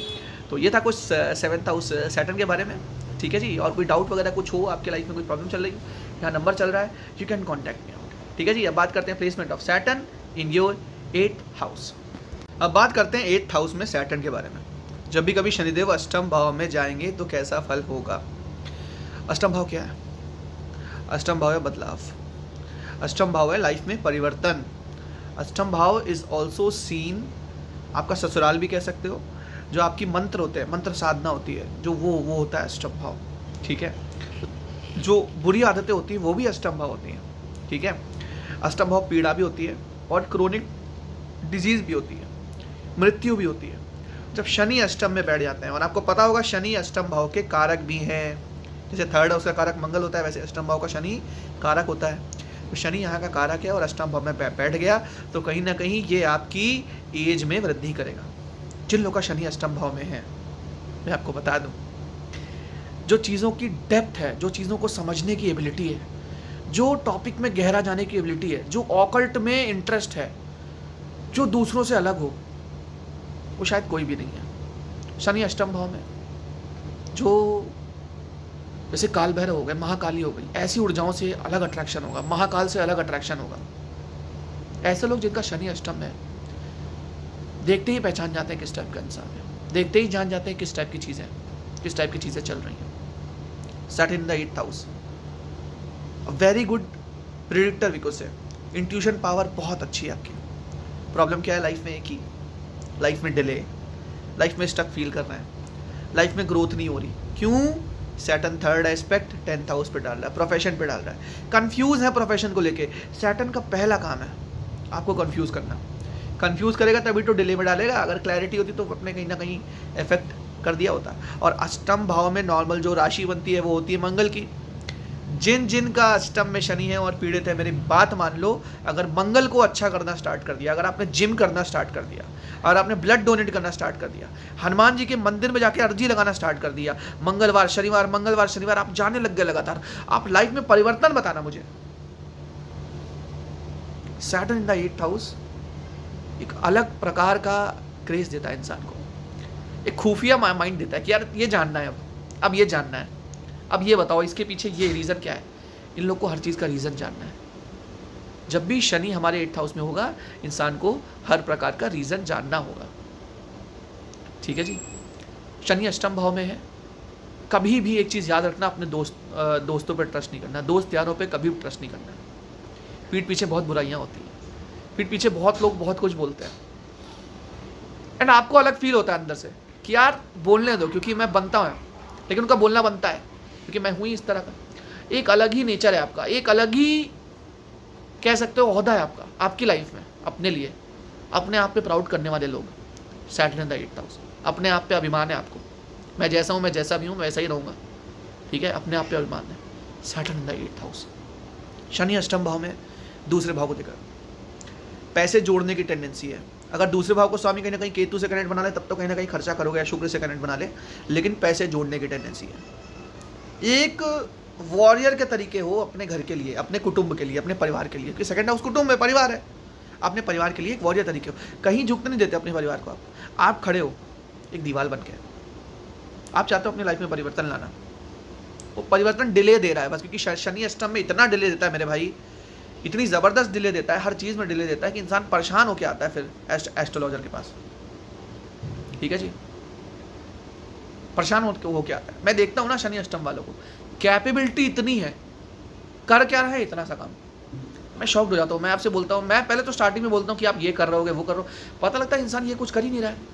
S1: तो ये था कुछ 7th हाउस सैटर्न के बारे में, ठीक है जी। और कोई डाउट वगैरह कुछ हो, आपके लाइफ में कोई प्रॉब्लम चल रही हो, यहाँ नंबर चल रहा है, you can contact me out, ठीक है जी। अब बात करते हैं placement of Saturn in your 8th house. अब बात करते हैं 8th हाउस में सैटर्न के बारे में। जब भी कभी शनिदेव अष्टम भाव में जाएंगे तो कैसा फल होगा। अष्टम भाव क्या है? अष्टम भाव है बदलाव, अष्टम भाव है लाइफ में परिवर्तन। अष्टम भाव इज ऑल्सो सीन, आपका ससुराल भी कह सकते हो, जो आपकी मंत्र होते हैं, मंत्र साधना होती है, जो वो होता है अष्टम भाव, ठीक है। जो बुरी आदतें होती हैं वो भी अष्टम भाव होती हैं, ठीक है। अष्टम भाव पीड़ा भी होती है और क्रोनिक डिजीज भी होती है, मृत्यु भी होती है जब शनि अष्टम में बैठ जाते हैं। और आपको पता होगा शनि अष्टम भाव के कारक भी हैं, जैसे 3rd हाउस का कारक मंगल होता है, वैसे अष्टम भाव का शनि कारक होता है। तो शनि यहाँ का कारक है और अष्टम भाव में बैठ गया तो कहीं ना कहीं ये आपकी एज में वृद्धि करेगा। जिन लोगों का शनि अष्टम भाव में है, मैं आपको बता दूं, जो चीज़ों की डेप्थ है, जो चीज़ों को समझने की एबिलिटी है, जो टॉपिक में गहरा जाने की एबिलिटी है, जो ऑकल्ट में इंटरेस्ट है, जो दूसरों से अलग हो, वो शायद कोई भी नहीं है। शनि अष्टम भाव में जो जैसे काल भैरव हो गए, महाकाली हो गई, ऐसी ऊर्जाओं से अलग अट्रैक्शन होगा, महाकाल से अलग अट्रैक्शन होगा। ऐसे लोग जिनका शनि अष्टम है, देखते ही पहचान जाते हैं किस टाइप का इंसान है, देखते ही जान जाते हैं किस टाइप की चीज़ें चल रही हैं। Saturn in the 8th house, very good predictor we could say, intuition power बहुत अच्छी है आपकी। प्रॉब्लम क्या है लाइफ में? एक ही, लाइफ में डिले, लाइफ में स्टक फील करना है, लाइफ में ग्रोथ नहीं हो रही। क्यों? Saturn 3rd aspect 10th house पे डाल रहा है, प्रोफेशन पे डाल रहा है, कंफ्यूज है प्रोफेशन को लेके। सैटर्न का पहला काम है आपको कंफ्यूज करना, कंफ्यूज करेगा तभी तो डिले में डालेगा। अगर क्लैरिटी होती तो अपने कहीं ना कहीं इफेक्ट कर दिया होता। और अष्टम भाव में नॉर्मल जो राशि बनती है वो होती है मंगल की। जिन का अष्टम में शनि है और पीड़ित है, मेरी बात मान लो, अगर मंगल को अच्छा करना स्टार्ट कर दिया, अगर आपने जिम करना स्टार्ट कर दिया, और आपने ब्लड डोनेट करना स्टार्ट कर दिया, हनुमान जी के मंदिर में जाके अर्जी लगाना स्टार्ट कर दिया, मंगलवार शनिवार आप जाने लग गए लगातार, आप लाइफ में परिवर्तन बताना मुझे। Saturn in the 8th house एक अलग प्रकार का क्रेज देता है इंसान को, एक खुफिया माइंड देता है कि यार ये जानना है, अब ये जानना है, अब ये बताओ इसके पीछे ये रीज़न क्या है। इन लोग को हर चीज़ का रीज़न जानना है, जब भी शनि हमारे 8th हाउस में होगा, इंसान को हर प्रकार का रीज़न जानना होगा। ठीक है जी। शनि अष्टम भाव में है। कभी भी एक चीज़ याद रखना, अपने दोस्तों पर ट्रस्ट नहीं करना, दोस्त यारों पे कभी भी ट्रस्ट नहीं करना। पीठ पीछे बहुत बुराइयां होती हैं, पीठ पीछे बहुत लोग बहुत कुछ बोलते हैं, एंड आपको अलग फील होता है अंदर से कि यार बोलने दो, क्योंकि मैं बनता हूँ, लेकिन उनका बोलना बनता है क्योंकि मैं हूँ ही इस तरह का। एक अलग ही नेचर है आपका, एक अलग ही कह सकते हो ओहदा है आपका आपकी लाइफ में, अपने लिए, अपने आप पे प्राउड करने वाले लोग। Saturn in the 8th house, अपने आप पे अभिमान है आपको। मैं जैसा हूँ, मैं जैसा भी हूँ, वैसा ही रहूँगा। ठीक है, अपने आप पे अभिमान है। Saturn in the 8th house, Shani अष्टम भाव में दूसरे भाव को देखकर पैसे जोड़ने की टेंडेंसी है। अगर दूसरे भाव को स्वामी कहीं ना कहीं केतु से कनेक्ट बना ले, तब तो कहीं ना कहीं खर्चा करोगे, या शुक्र से कनेक्ट बना ले, लेकिन पैसे जोड़ने की टेंडेंसी है। एक वॉरियर के तरीके हो अपने घर के लिए, अपने कुटुंब के लिए, अपने परिवार के लिए, क्योंकि सेकंड हाउस कुटुंब है, परिवार है। अपने परिवार के लिए एक वॉरियर तरीके हो, कहीं झुकने नहीं देते अपने परिवार को। आप खड़े हो एक दीवार बन के, आप चाहते हो अपनी लाइफ में परिवर्तन लाना। वो परिवर्तन डिले दे रहा है बस, क्योंकि शनि अष्टम में इतना डिले देता है मेरे भाई, इतनी ज़बरदस्त डिले देता है, हर चीज़ में डिले देता है कि इंसान परेशान होकर आता है फिर एस्ट्रोलॉजर के पास। ठीक है जी, परेशान होकर आता है। मैं देखता हूँ ना शनि अष्टम वालों को, कैपेबिलिटी इतनी है, कर क्या रहा है इतना सा काम, मैं शॉक्ड हो जाता हूँ। मैं आपसे बोलता हूँ, मैं पहले तो स्टार्टिंग में बोलता हूँ कि आप ये कर रहे होगे, वो कर रहे हो, पता लगता है इंसान ये कुछ कर ही नहीं रहा है।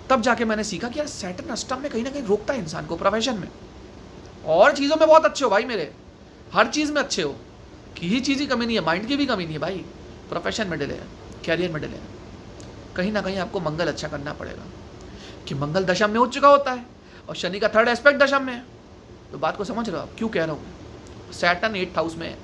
S1: तब जाके मैंने सीखा कि यार सैटर्न अष्टम में कहीं ना कहीं रोकता है इंसान को प्रोफेशन में। और चीज़ों में बहुत अच्छे हो भाई मेरे, हर चीज़ में अच्छे हो, किसी चीज़ की कमी नहीं है, माइंड की भी कमी नहीं है भाई। प्रोफेशन में डिले है, कैरियर में डिले है, कहीं ना कहीं आपको मंगल अच्छा करना पड़ेगा, कि मंगल दशम में हो चुका होता है और शनि का थर्ड एस्पेक्ट दशम में है। तो बात को समझ रहे हो आप क्यों कह रहा हूँ। सैटर्न 8th हाउस में है।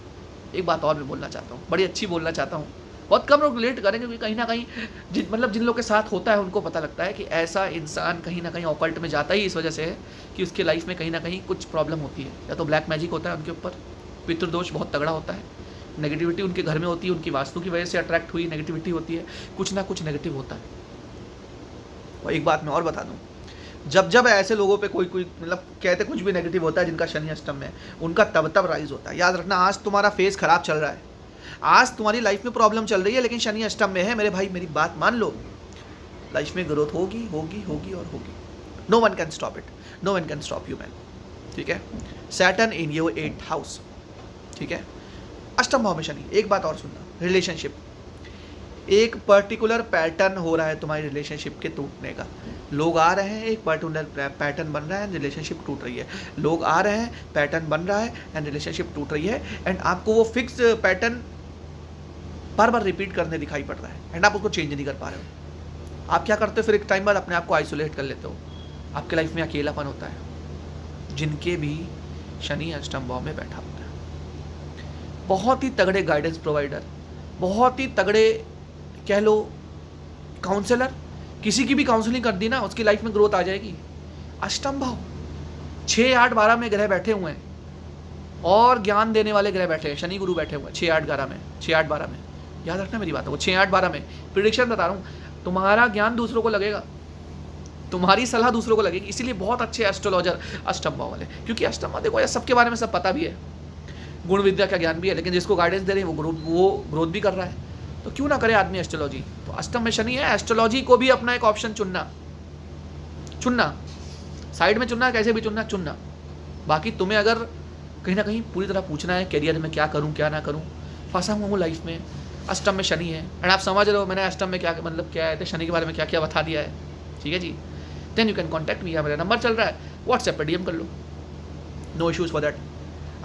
S1: एक बात और मैं बोलना चाहता हूँ, बड़ी अच्छी बोलना चाहता हूँ, बहुत कम लोग रिलेट करेंगे, क्योंकि कहीं ना कहीं जिन लोग के साथ होता है उनको पता लगता है कि ऐसा इंसान कहीं ना कहीं ऑकल्ट में जाता ही इस वजह से है कि उसकी लाइफ में कहीं ना कहीं कुछ प्रॉब्लम होती है। या तो ब्लैक मैजिक होता है उनके ऊपर, पितृदोष बहुत तगड़ा होता है, नेगेटिविटी उनके घर में होती है, उनकी वास्तु की वजह से अट्रैक्ट हुई नेगेटिविटी होती है, कुछ ना कुछ नेगेटिव होता है। और एक बात मैं और बता दूँ, जब ऐसे लोगों पे कोई मतलब कहते कुछ भी नेगेटिव होता है जिनका शनि अष्टम में, उनका तब राइज होता है। याद रखना, आज तुम्हारा फेस खराब चल रहा है, आज तुम्हारी लाइफ में प्रॉब्लम चल रही है, लेकिन शनि अष्टम में है मेरे भाई, मेरी बात मान लो, लाइफ में ग्रोथ होगी होगी होगी और होगी। No one can stop it, no one can stop you man. ठीक है, Saturn in your 8th house. ठीक है, अष्टम भाव में शनि। एक बात और सुनना, रिलेशनशिप, एक पर्टिकुलर पैटर्न हो रहा है तुम्हारी रिलेशनशिप के टूटने का। लोग आ रहे हैं, एक पर्टिकुलर पैटर्न बन रहा है, रिलेशनशिप टूट रही है। लोग आ रहे हैं, पैटर्न बन रहा है एंड रिलेशनशिप टूट रही है, एंड आपको वो फिक्स पैटर्न बार बार रिपीट करने दिखाई पड़ रहा है, एंड आप उसको चेंज नहीं कर पा रहे हो। आप क्या करते हो फिर, एक टाइम बाद अपने आप को आइसोलेट कर लेते हो, आपके लाइफ में अकेलापन होता है। जिनके भी शनि अष्टम भाव में बैठा होता है, बहुत ही तगड़े गाइडेंस प्रोवाइडर, बहुत ही तगड़े कह लो काउंसलर, किसी की भी काउंसलिंग कर दी ना, उसकी लाइफ में ग्रोथ आ जाएगी। अष्टम भाव 6, 8, 12 में ग्रह बैठे हुए हैं, और ज्ञान देने वाले ग्रह बैठे हैं, शनि गुरु बैठे हुए हैं 6, 8, 12 में, 6, 8, 12 में। याद रखना मेरी बात है, वो 6, 8, 12 में प्रिडिक्शन बता रहा हूँ। तुम्हारा ज्ञान दूसरों को लगेगा, तुम्हारी सलाह दूसरों को लगेगी, इसीलिए बहुत अच्छे एस्ट्रोलॉजर अष्टम भाव वाले, क्योंकि अष्टम भाव देखो सबके बारे में सब पता भी है, गुण विद्या का ज्ञान भी है, लेकिन जिसको गाइडेंस दे रहे हैं वो ग्रोथ भी कर रहा है, तो क्यों ना करे आदमी एस्ट्रोलॉजी। तो अष्टम में शनि है, एस्ट्रोलॉजी को भी अपना एक ऑप्शन चुनना, साइड में चुनना, कैसे भी चुनना। बाकी तुम्हें अगर कहीं ना कहीं पूरी तरह पूछना है करियर में क्या करूं क्या ना करूं, फंसा हुआ हूँ लाइफ में, अष्टम में शनि है, एंड आप समझ रहे हो मैंने अष्टम में क्या मतलब क्या है, शनि के बारे में क्या क्या बता दिया है। ठीक है जी, then you can contact me, मेरा नंबर चल रहा है, व्हाट्सएप पर DM कर लो, no issues for that.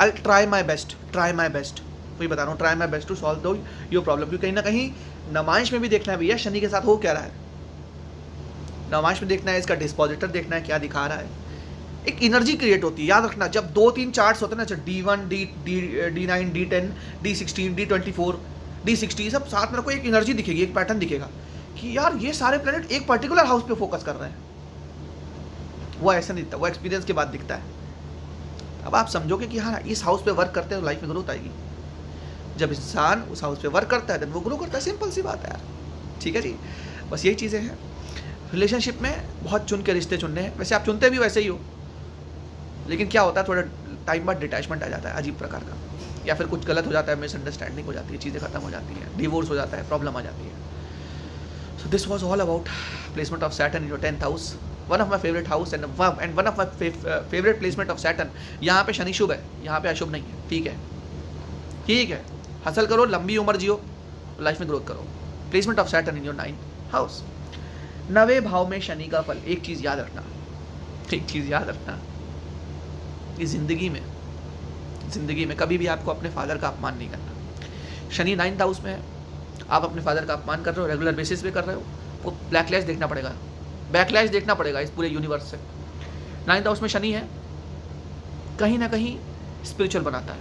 S1: I try my best, वही बता रहा हूँ, try my best to solve do your problem. क्योंकि कहीं ना कहीं नमाइश में भी देखना है भैया शनि के साथ हो क्या रहा है, नमाइश में देखना है, इसका डिस्पोजिटर देखना है क्या दिखा रहा है, एक एनर्जी क्रिएट होती है। याद रखना, जब 2-3 चार्ट्स होते हैं ना, D1, D9, D10, D16, D24, D60, सब साथ में रखो, एक एनर्जी दिखेगी, एक पैटर्न दिखेगा कि यार ये सारे प्लैनेट एक पर्टिकुलर हाउस पे फोकस कर रहे हैं। वो ऐसा नहीं दिखता, वो एक्सपीरियंस के बाद दिखता है। अब आप समझोगे कि हाँ इस हाउस पे वर्क करते हैं तो लाइफ में ग्रोथ आएगी। जब इंसान उस हाउस पे वर्क करता है तो वो ग्रो करता है, सिंपल सी बात है यार। ठीक है जी, बस यही चीज़ें हैं। रिलेशनशिप में बहुत चुन के रिश्ते चुनने हैं, वैसे आप चुनते भी वैसे ही हो, लेकिन क्या होता है थोड़ा टाइम बाद डिटैचमेंट आ जाता है अजीब प्रकार का। या फिर कुछ गलत हो जाता है, मिसअंडरस्टैंडिंग हो जाती है, चीज़ें खत्म हो जाती हैं, डिवोर्स हो जाता है, प्रॉब्लम आ जाती है. So this was all about placement of Saturn in your 10th house. One of my favorite house and one of my favorite placement of Saturn. यहाँ पे शनि शुभ है, यहाँ पे अशुभ नहीं है. ठीक है, ठीक है. हसल करो, लंबी उम्र जियो, लाइफ में ग्रोथ करो. Placement of Saturn in your 9th house. 9वें भाव में शनि का फल. एक चीज़ याद रखना, एक चीज़ याद रखना, कि ज़िंदगी में कभी भी आपको अपने फादर का अपमान नहीं करना. शनि 9th हाउस में है, आप अपने फादर का अपमान कर रहे हो, रेगुलर बेसिस पे कर रहे हो, वो बैकलैश देखना पड़ेगा, बैकलैश देखना पड़ेगा इस पूरे यूनिवर्स से. 9th हाउस में शनि है, कहीं ना कहीं स्पिरिचुअल बनाता है.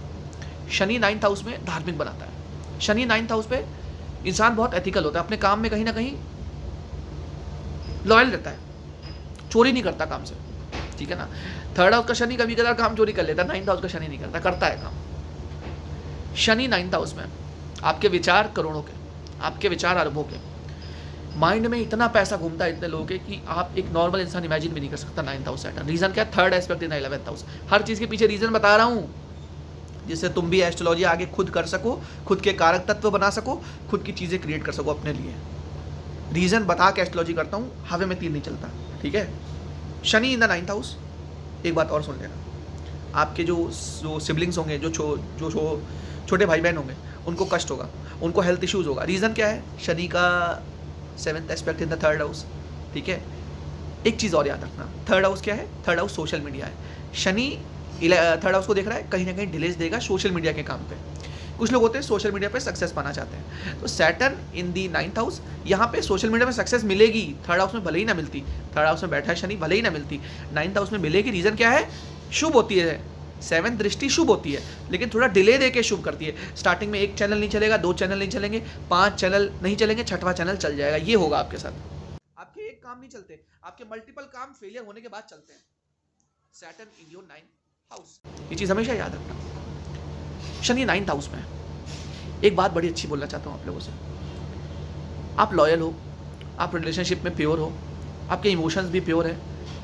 S1: शनि 9th हाउस में धार्मिक बनाता है. शनि 9th हाउस पे इंसान बहुत एथिकल होता है, अपने काम में कहीं ना कहीं लॉयल रहता है, चोरी नहीं करता काम से. ठीक है ना. 3rd हाउस का शनि कभी कदार काम चोरी कर लेता है, 9th हाउस का शनि नहीं करता, करता है काम. शनि 9th हाउस में आपके विचार करोड़ों के, आपके विचार अरबों के, माइंड में इतना पैसा घूमता है इतने लोगों के कि आप एक नॉर्मल इंसान इमेजिन भी नहीं कर सकता. 9th house Saturn. रीजन क्या? 3rd aspect in 11th house. हर चीज़ के पीछे रीजन बता रहा हूँ, जिससे तुम भी एस्ट्रोलॉजी आगे खुद कर सको, खुद के कारक तत्व बना सको, खुद की चीज़ें क्रिएट कर सको अपने लिए. रीजन बता के एस्ट्रोलॉजी करता हूँ, हवे में तीर नहीं चलता. ठीक है. Shani in the 9th house. एक बात और सुन लेना, आपके जो सिबलिंग्स होंगे, जो छोटे भाई बहन होंगे, उनको कष्ट होगा, उनको हेल्थ इश्यूज होगा. रीज़न क्या है? शनि का 7th aspect in the 3rd house. ठीक है. एक चीज़ और याद रखना, 3rd हाउस क्या है? 3rd हाउस सोशल मीडिया है. शनि 3rd हाउस को देख रहा है, कहीं ना कहीं डिलेज देगा सोशल मीडिया के काम पे. कुछ लोग होते हैं सोशल मीडिया पे सक्सेस पाना चाहते हैं, तो Saturn इन दी 9th हाउस, यहाँ पे सोशल मीडिया में सक्सेस मिलेगी. 3rd हाउस में भले ही ना मिलती, 3rd हाउस में बैठा है शनि, भले ही ना मिलती, 9th हाउस में मिलेगी. रीज़न क्या है? शुभ होती है, 7th दृष्टि शुभ होती है, लेकिन थोड़ा डिले दे के शुभ करती है. स्टार्टिंग में 1 चैनल नहीं चलेगा, 2 चैनल नहीं चलेंगे, 5 चैनल नहीं चलेंगे, 6वां चैनल चल जाएगा. ये होगा आपके साथ. आपके एक काम नहीं चलते, आपके मल्टीपल काम फेलियर होने के बाद चलते हैं. Saturn in your 9th house. ये चीज़ हमेशा याद रखना. शनि 9th हाउस में है. एक बात बड़ी अच्छी बोलना चाहता हूँ आप लोगों से. आप लॉयल हो, आप रिलेशनशिप में प्योर हो, आपके इमोशंस भी प्योर है,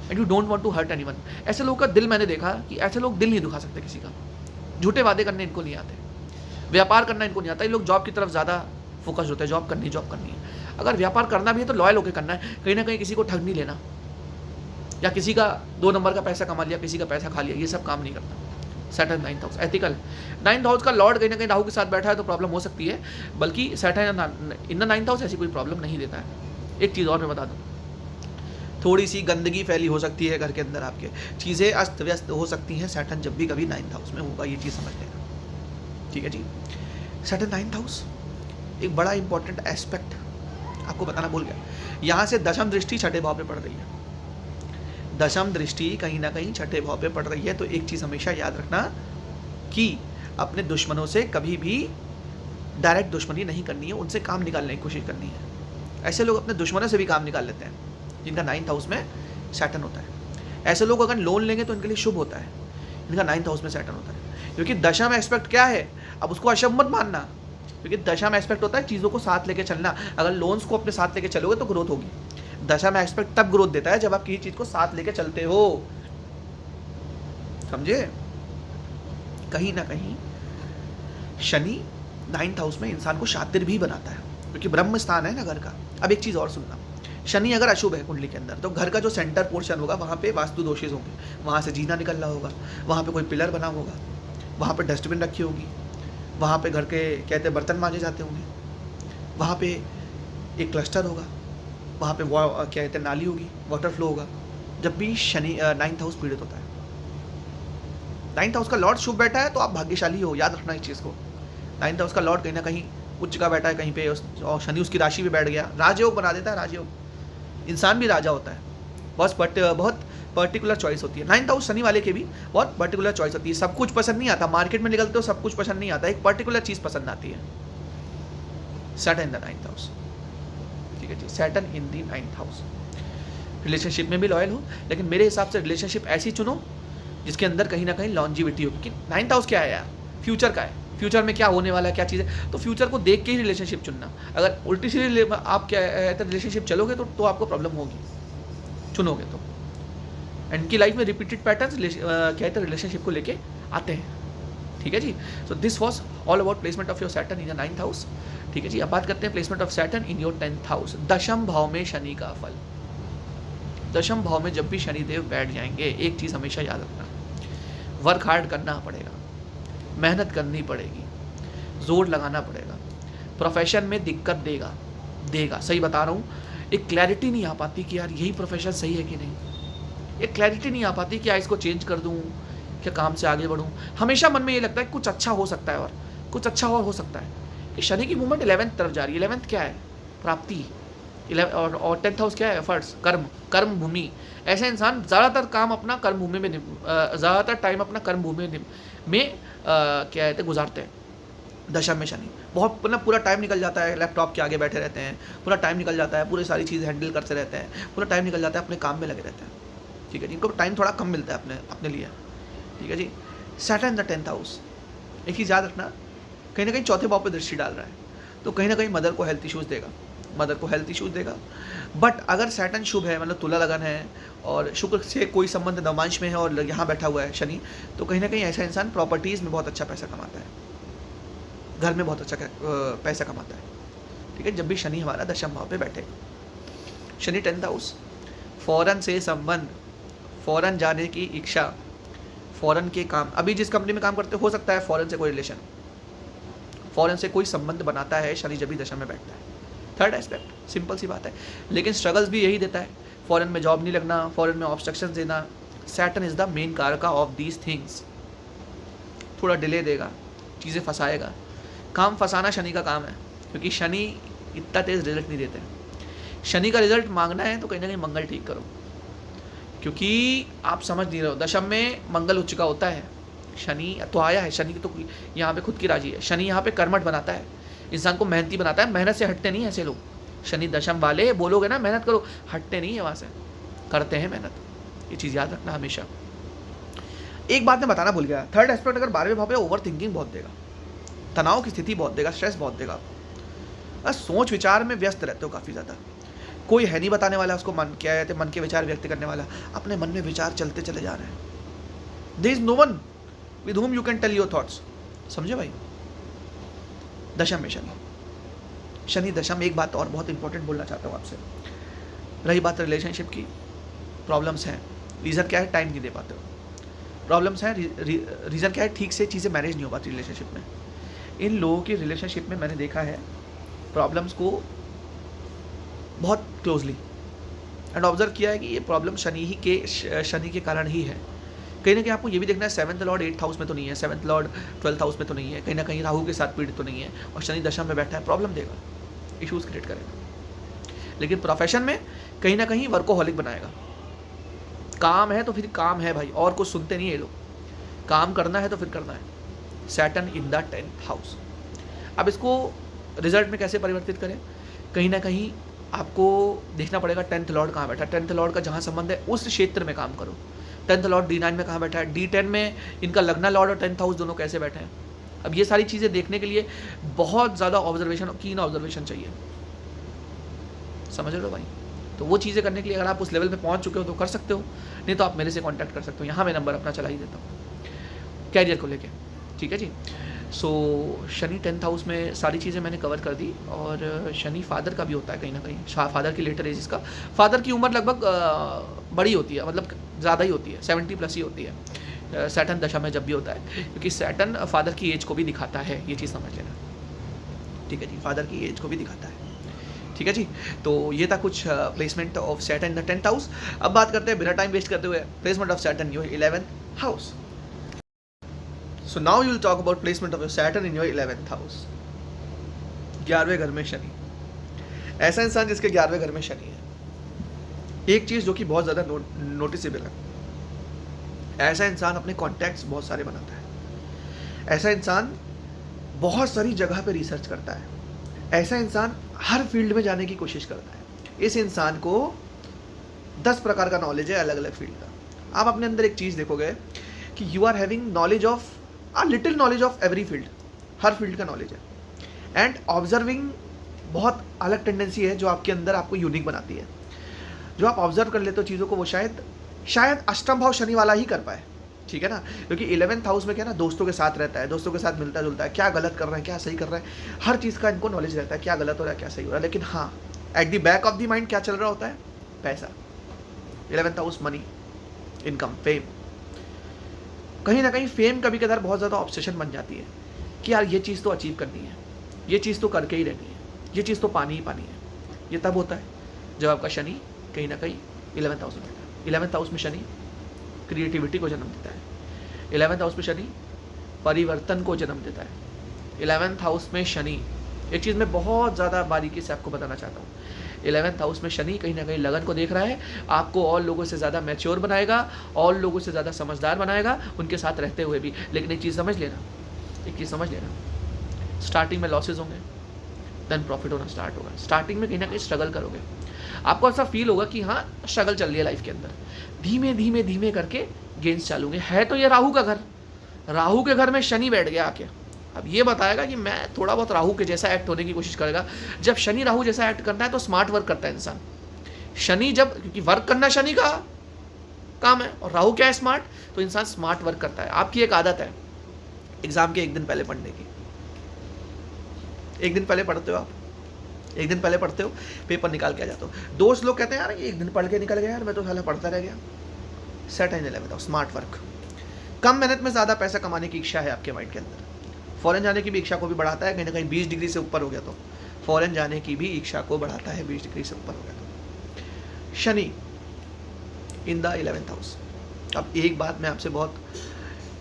S1: and you don't want to hurt anyone. ऐसे लोगों का दिल मैंने देखा कि ऐसे लोग दिल नहीं दुखा सकते किसी का. झूठे वादे करने इनको नहीं आते, व्यापार करना इनको नहीं आता. ये लोग जॉब की तरफ ज़्यादा फोकस होते हैं, जॉब करनी है. अगर व्यापार करना भी है तो लॉयल होकर करना है, कहीं ना कहीं किसी को ठग नहीं लेना, या किसी का 2 नंबर का पैसा कमा लिया, किसी का पैसा खा लिया, ये सब काम नहीं करता. Saturn 9th house ethical. 9th house का लॉर्ड कहीं ना कहीं राहु के साथ बैठा है तो प्रॉब्लम हो सकती है, बल्कि Saturn in the 9th house ऐसी कोई प्रॉब्लम नहीं देता है. एक चीज़ और मैं बता दूँ, थोड़ी सी गंदगी फैली हो सकती है घर के अंदर, आपके चीज़ें अस्त व्यस्त हो सकती हैं. Saturn जब भी कभी 9th हाउस में होगा, ये चीज़ समझ लेना. ठीक है जी. Saturn 9th हाउस एक बड़ा इंपॉर्टेंट एस्पेक्ट आपको बताना भूल गया. यहाँ से 10वीं दृष्टि 6ठे भाव पे पड़ रही है. 10वीं दृष्टि कहीं ना कहीं 6ठे भाव पे पड़ रही है. तो एक चीज़ हमेशा याद रखना कि अपने दुश्मनों से कभी भी डायरेक्ट दुश्मनी नहीं करनी है, उनसे काम निकालने की कोशिश करनी है. ऐसे लोग अपने दुश्मनों से भी काम निकाल लेते हैं जिनका 9th हाउस में Saturn होता है. ऐसे लोग अगर लोन लेंगे तो इनके लिए शुभ होता है, इनका 9th हाउस में Saturn होता है. क्योंकि 10वां एस्पेक्ट क्या है, अब उसको अशुभ मत मानना, क्योंकि 10वां एस्पेक्ट होता है चीज़ों को साथ लेके चलना. अगर लोन्स को अपने साथ लेके चलोगे तो ग्रोथ होगी. 10वां एस्पेक्ट तब ग्रोथ देता है जब आप किसी चीज़ को साथ लेके चलते हो. समझे? कहीं ना कहीं शनि 9th हाउस में इंसान को शातिर भी बनाता है, क्योंकि ब्रह्म स्थान है ना घर का. अब एक चीज़ और सुनना, शनि अगर अशुभ है कुंडली के अंदर, तो घर का जो सेंटर पोर्शन होगा वहाँ पे वास्तु दोषेज होंगे, वहाँ से जीना निकल रहा होगा, वहाँ पे कोई पिलर बना होगा, वहाँ पे डस्टबिन रखी होगी, वहाँ पे घर के कहते बर्तन मांजे जाते होंगे, वहाँ पे एक क्लस्टर होगा, वहाँ पे क्या कहते हैं नाली होगी, वाटर फ्लो होगा. जब भी शनि 9th हाउस पीड़ित होता है, 9th हाउस का लॉर्ड शुभ बैठा है तो आप भाग्यशाली हो. याद रखना इस चीज़ को. 9th हाउस का लॉर्ड कहीं ना कहीं उच्च का बैठा है कहीं पे, और शनि उसकी राशि पे बैठ गया, राजयोग बना देता है. राजयोग, इंसान भी राजा होता है. बहुत पर्टिकुलर चॉइस होती है. 9th हाउस शनि वाले के भी बहुत पर्टिकुलर चॉइस होती है. सब कुछ पसंद नहीं आता, मार्केट में निकलते हो सब कुछ पसंद नहीं आता, एक पर्टिकुलर चीज़ पसंद आती है. Saturn in the 9th house. ठीक है जी. Saturn in the 9th house. Relationship में भी लॉयल हो, लेकिन मेरे हिसाब से रिलेशनशिप ऐसी चुनो जिसके अंदर कहीं ना कहीं लॉन्जिविटी हो. क्योंकि 9th हाउस क्या है यार, फ्यूचर का है. फ्यूचर में क्या होने वाला है, क्या चीज़ है, तो फ्यूचर को देख के ही रिलेशनशिप चुनना. अगर उल्टी सीधी आप क्या है रिलेशनशिप चलोगे तो आपको प्रॉब्लम होगी, चुनोगे तो. एंड इनकी लाइफ में रिपीटेड पैटर्न्स क्या है रिलेशनशिप को लेके आते हैं. ठीक है जी। So this was all about placement of your Saturn in the 9th house. ठीक है जी। अब बात करते हैं placement of Saturn in your 10th house. दशम भाव में शनि का फल। दशम भाव में जब भी शनिदेव बैठ जाएंगे, एक चीज़ हमेशा याद रखना, वर्क हार्ड करना पड़ेगा, मेहनत करनी पड़ेगी, जोर लगाना पड़ेगा। प्रोफेशन में दिक्कत देगा, सही बता रहा हूँ। एक क्लैरिटी नहीं आ पाती कि यार यही प्रोफेशन सही है कि नहीं। एक क्लैरिटी नहीं आ पाती कि यार इसको चेंज कर दूँ, क्या काम से आगे बढ़ूँ। हमेशा मन में ये लगता है कुछ अच्छा हो सकता है, और कुछ अच्छा और हो सकता है। कि शनि की मूवमेंट 11th तरफ जा रही है। 11th क्या है? प्राप्ति। और 10th हाउस क्या है? एफर्ट्स, कर्म भूमि। ऐसे इंसान ज़्यादातर काम अपना कर्म भूमि में, ज़्यादातर टाइम अपना कर्म भूमि में क्या कहते हैं, गुजारते हैं। दशम में शनि बहुत, मतलब पूरा टाइम निकल जाता है लैपटॉप के आगे बैठे रहते हैं, पूरा टाइम निकल जाता है, पूरी सारी चीज़ हैंडल करते रहते हैं, पूरा टाइम निकल जाता है अपने काम में लगे रहते हैं। ठीक है जी। इनको टाइम थोड़ा कम मिलता है अपने लिए। ठीक है जी। सैटर्न द 10th हाउस, एक चीज़ याद रखना, कहीं ना कहीं चौथे भाव पर दृष्टि डाल रहा है, तो कहीं ना कहीं मदर को हेल्थ इश्यूज़ देगा। बट अगर सैटर्न शुभ है, मतलब तुला लगन है, और शुक्र से कोई संबंध नवमांश में है, और यहाँ बैठा हुआ है शनि, तो कहीं ना कहीं ऐसा इंसान प्रॉपर्टीज़ में बहुत अच्छा पैसा कमाता है, घर में बहुत अच्छा पैसा कमाता है। ठीक है। जब भी शनि हमारा दशम भाव पे बैठे। शनि 10th हाउस, फॉरेन से संबंध, फॉरेन जाने की इच्छा, फॉरेन के काम। अभी जिस कंपनी में काम करते हो सकता है फॉरेन से कोई रिलेशन, फॉरेन से कोई संबंध बनाता है शनि जब भी दशा में बैठता है। थर्ड एस्पेक्ट, सिंपल सी बात है, लेकिन स्ट्रगल्स भी यही देता है। फॉरेन में जॉब नहीं लगना, फॉरेन में ऑब्स्ट्रक्शन देना। सैटर्न इज द मेन कारका ऑफ दीज थिंग्स। थोड़ा डिले देगा, चीज़ें फंसाएगा। काम फंसाना शनि का काम है, क्योंकि शनि इतना तेज़ रिजल्ट नहीं देते। शनि का रिजल्ट मांगना है तो कहीं ना कहीं मंगल ठीक करो, क्योंकि आप समझ नहीं रहे हो। दशम में मंगल उच्च का होता है, शनि तो आया है, शनि की तो यहाँ पे खुद की राजी है। शनि यहाँ पे कर्मठ बनाता है, इंसान को मेहनती बनाता है। मेहनत से हटते नहीं ऐसे लोग। शनि दशम वाले बोलोगे ना मेहनत करो, हटते नहीं है वहाँ से, करते हैं मेहनत। ये चीज़ याद रखना हमेशा। एक बात मैं बताना भूल गया, थर्ड एस्पेक्ट अगर 12वें भाव पे, ओवर थिंकिंग बहुत देगा, तनाव की स्थिति बहुत देगा, स्ट्रेस बहुत देगा। बस सोच विचार में व्यस्त रहते हो काफ़ी ज़्यादा। कोई है नहीं बताने वाला उसको, मन क्या है, मन के विचार व्यक्त करने वाला। अपने मन में विचार चलते चले जा रहे हैं। There is no one with whom you can tell your thoughts। समझे भाई। दशम में शनि दशम। एक बात और बहुत इंपॉर्टेंट बोलना चाहता हूँ आपसे। रही बात रिलेशनशिप की, प्रॉब्लम्स हैं। रीज़न क्या है? टाइम नहीं दे पाते हो। प्रॉब्लम्स हैं, रीज़न क्या है? ठीक से चीज़ें मैनेज नहीं हो पाती रिलेशनशिप में। इन लोगों की रिलेशनशिप में मैंने देखा है प्रॉब्लम्स को बहुत क्लोजली एंड ऑब्जर्व किया है कि ये प्रॉब्लम शनि के कारण ही है। कहीं ना कहीं आपको ये भी देखना है 7th लॉर्ड 8th हाउस में तो नहीं है, 7th लॉर्ड 12th हाउस में तो नहीं है, कहीं ना कहीं राहु के साथ पीड़ित तो नहीं है, और शनि दशा में बैठा है, प्रॉब्लम देगा, इश्यूज क्रिएट करेगा। लेकिन प्रोफेशन में कहीं ना कहीं वर्कोहॉलिक बनाएगा। काम है तो फिर काम है भाई, और कुछ सुनते नहीं है लोग। काम करना है तो फिर करना है। Saturn in the 10th house. अब इसको रिजल्ट में कैसे परिवर्तित करें? कहीं ना कहीं आपको देखना पड़ेगा 10th लॉर्ड कहाँ बैठा है। 10th लॉर्ड का जहाँ संबंध है उस क्षेत्र में काम करो। 10th लॉर्ड D9 में कहाँ बैठा है, D10 में इनका लग्ना लॉर्ड और 10th हाउस दोनों कैसे बैठे हैं। अब ये सारी चीज़ें देखने के लिए बहुत ज़्यादा ऑब्जर्वेशन, कीन ऑब्जर्वेशन चाहिए। समझ रहे हो भाई। तो वो चीज़ें करने के लिए अगर आप उस लेवल पे पहुंच चुके हो तो कर सकते हो, नहीं तो आप मेरे से कांटेक्ट कर सकते हो। यहाँ मैं नंबर अपना चला ही देता हूँ कैरियर को लेके। ठीक है जी। सो शनि 10th हाउस में सारी चीज़ें मैंने कवर कर दी। और शनि फादर का भी होता है कहीं ना कहीं, फादर की लेटर एज, इसका फादर की उम्र लगभग बड़ी होती है, मतलब ज़्यादा ही होती है, 70+ ही होती है सैटर्न दशा में जब भी होता है, क्योंकि सैटर्न फादर की एज को भी दिखाता है, ये चीज़ समझ लेना। ठीक है जी, फादर की एज को भी दिखाता है। ठीक है जी। तो ये था कुछ placement of Saturn in the 10th house. अब बात करते हैं बिना टाइम वेस्ट करते हुए placement of Saturn in your 11th house. So now you will talk about placement of your Saturn in your 11th house। 11वें घर में शनि। ऐसा इंसान जिसके 11वें घर में शनि है, एक चीज़ जो कि बहुत ज़्यादा नोटिसेबल है, ऐसा इंसान अपने कॉन्टैक्ट्स बहुत सारे बनाता है। ऐसा इंसान बहुत सारी जगह पे रिसर्च करता है। ऐसा इंसान हर फील्ड में जाने की कोशिश करता है। इस इंसान को 10 प्रकार का नॉलेज है अलग अलग फील्ड का। आप अपने अंदर एक चीज़ देखोगे कि you are having knowledge of little knowledge of every field, हर फील्ड का नॉलेज है। एंड ऑब्जर्विंग बहुत अलग टेंडेंसी है जो आपके अंदर आपको यूनिक बनाती है। जो आप ऑब्जर्व कर लेते हो चीज़ों को, वो शायद अष्टम भाव शनि वाला ही कर पाए। ठीक है ना, क्योंकि 11th हाउस में क्या है ना, दोस्तों के साथ रहता है, दोस्तों के साथ मिलता जुलता है, क्या गलत कर रहा है क्या सही कर रहा है, हर चीज़ का इनको नॉलेज रहता है, क्या गलत हो रहा है क्या सही हो रहा है। लेकिन हाँ, at the back of the mind क्या चल रहा होता है, पैसा। 11th house money, income, fame. कहीं ना कहीं फेम कभी कभार बहुत ज़्यादा ऑब्सेशन बन जाती है कि यार ये चीज़ तो अचीव करनी है, ये चीज़ तो करके ही रहनी है, ये चीज़ तो पानी ही पानी है। ये तब होता है जब आपका शनि कहीं ना कहीं 11th हाउस में रहता है। 11th हाउस में शनि क्रिएटिविटी को जन्म देता है। 11th हाउस में शनि परिवर्तन को जन्म देता है। 11th हाउस में शनि, एक चीज़ मैं बहुत ज़्यादा बारीकी से आपको बताना चाहता हूँ, 11th हाउस में शनि कहीं ना कहीं लगन को देख रहा है, आपको और लोगों से ज़्यादा मैच्योर बनाएगा, और लोगों से ज़्यादा समझदार बनाएगा उनके साथ रहते हुए भी। लेकिन एक चीज़ समझ लेना, एक चीज़ समझ लेना, स्टार्टिंग में लॉसेज होंगे, देन प्रॉफिट होना स्टार्ट होगा। स्टार्टिंग में कहीं ना कहीं स्ट्रगल करोगे, आपको ऐसा फील होगा कि हाँ स्ट्रगल चल रही है लाइफ के अंदर, धीमे धीमे धीमे करके गेंस चालू होंगे। है तो ये राहु का घर, राहु के घर में शनि बैठ गया आके, अब ये बताएगा कि मैं थोड़ा बहुत राहु के जैसा एक्ट होने की कोशिश करेगा। जब शनि राहु जैसा एक्ट करता है तो स्मार्ट वर्क करता है इंसान। शनि जब, क्योंकि वर्क करना शनि का काम है और राहु क्या है, स्मार्ट, तो इंसान स्मार्ट वर्क करता है। आपकी एक आदत है एग्जाम के एक दिन पहले पढ़ने की, एक दिन पहले पढ़ते हो आप, एक दिन पहले पढ़ते हो, पेपर निकाल के आ जाते हो। दोस्त लोग कहते हैं यार एक दिन पढ़ के निकल गया यार, मैं तो साला पढ़ता रह गया। Set and 11th, smart work. कम मेहनत में ज़्यादा पैसा कमाने की इच्छा है आपके माइंड के अंदर। फॉरेन जाने की भी इच्छा को भी बढ़ाता है, कहीं ना कहीं 20 डिग्री से ऊपर हो गया तो फॉरेन जाने की भी इच्छा को बढ़ाता है, 20 डिग्री से ऊपर हो गया तो। Shani in the 11th house. अब एक बात मैं आपसे बहुत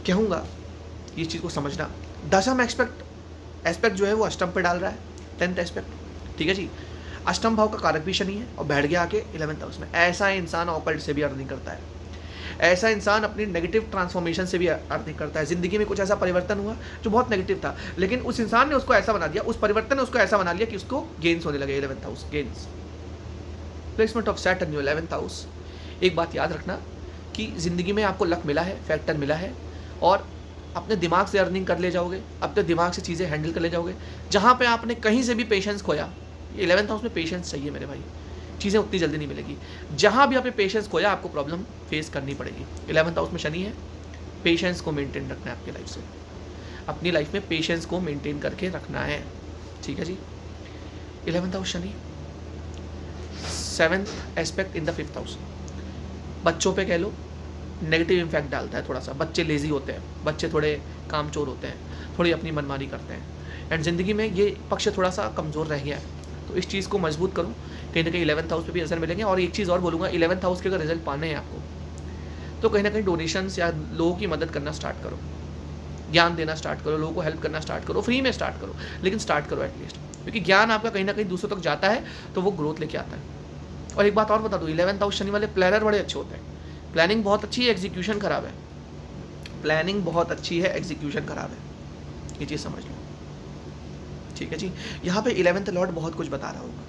S1: कहूँगा, इस चीज़ को समझना, दसम एस्पेक्ट जो है वो अष्टम पे डाल रहा है, 10th एस्पेक्ट, ठीक है जी। अष्टम भाव का कारक भी शनि है और बैठ गया आके 11th हाउस में। ऐसा इंसान ऑकल्ट से भी अर्निंग करता है, ऐसा इंसान अपनी नेगेटिव ट्रांसफॉर्मेशन से भी अर्निंग करता है। ज़िंदगी में कुछ ऐसा परिवर्तन हुआ जो बहुत नेगेटिव था, लेकिन उस इंसान ने उसको ऐसा बना दिया, उस परिवर्तन ने उसको ऐसा बना लिया कि उसको गेन्स होने लगे। 11th house gains, placement of Saturn in 11th house. एक बात याद रखना कि ज़िंदगी में आपको लक मिला है, फैक्टर मिला है, और अपने दिमाग से अर्निंग कर ले जाओगे, अपने दिमाग से चीज़ें हैंडल कर ले जाओगे। जहाँ पे आपने कहीं से भी पेशेंस खोया, 11th हाउस में पेशेंस चाहिए मेरे भाई, चीज़ें उतनी जल्दी नहीं मिलेगी। जहाँ भी आपने पेशेंस खोया आपको प्रॉब्लम फेस करनी पड़ेगी। 11th हाउस में शनि है, पेशेंस को मेंटेन रखना है आपकी लाइफ से, अपनी लाइफ में पेशेंस को मेंटेन करके रखना है, ठीक है जी। 11th house Shani, 7th aspect in the 5th house. बच्चों पे कह लो नेगेटिव इम्पैक्ट डालता है थोड़ा सा। बच्चे लेज़ी होते हैं, बच्चे थोड़े कामचोर होते हैं, थोड़ी अपनी मनमानी करते हैं, एंड ज़िंदगी में ये पक्ष थोड़ा सा कमज़ोर रह गया है। तो इस चीज़ को मजबूत करूँ, कहीं ना कहीं 11th हाउस पे भी असर मिलेंगे। और एक चीज़ और बोलूँगा, 11th हाउस के अगर रिजल्ट पाने हैं आपको, तो कहीं ना कहीं डोनेशंस या लोगों की मदद करना स्टार्ट करो, ज्ञान देना स्टार्ट करो, लोगों को हेल्प करना स्टार्ट करो, फ्री में स्टार्ट करो, लेकिन स्टार्ट करो एटलीस्ट, क्योंकि ज्ञान आपका कहीं ना कहीं दूसरों तक जाता है तो वो ग्रोथ लेके आता है। और एक बात और बता दूँ, 11th हाउस शनि वाले प्लानर बड़े अच्छे होते हैं। प्लानिंग बहुत अच्छी है, एग्जीक्यूशन खराब है। प्लानिंग बहुत अच्छी है, एग्जीक्यूशन खराब है, ये चीज़ समझ लो, ठीक है जी। यहाँ पे 11th लॉर्ड बहुत कुछ बता रहा होगा।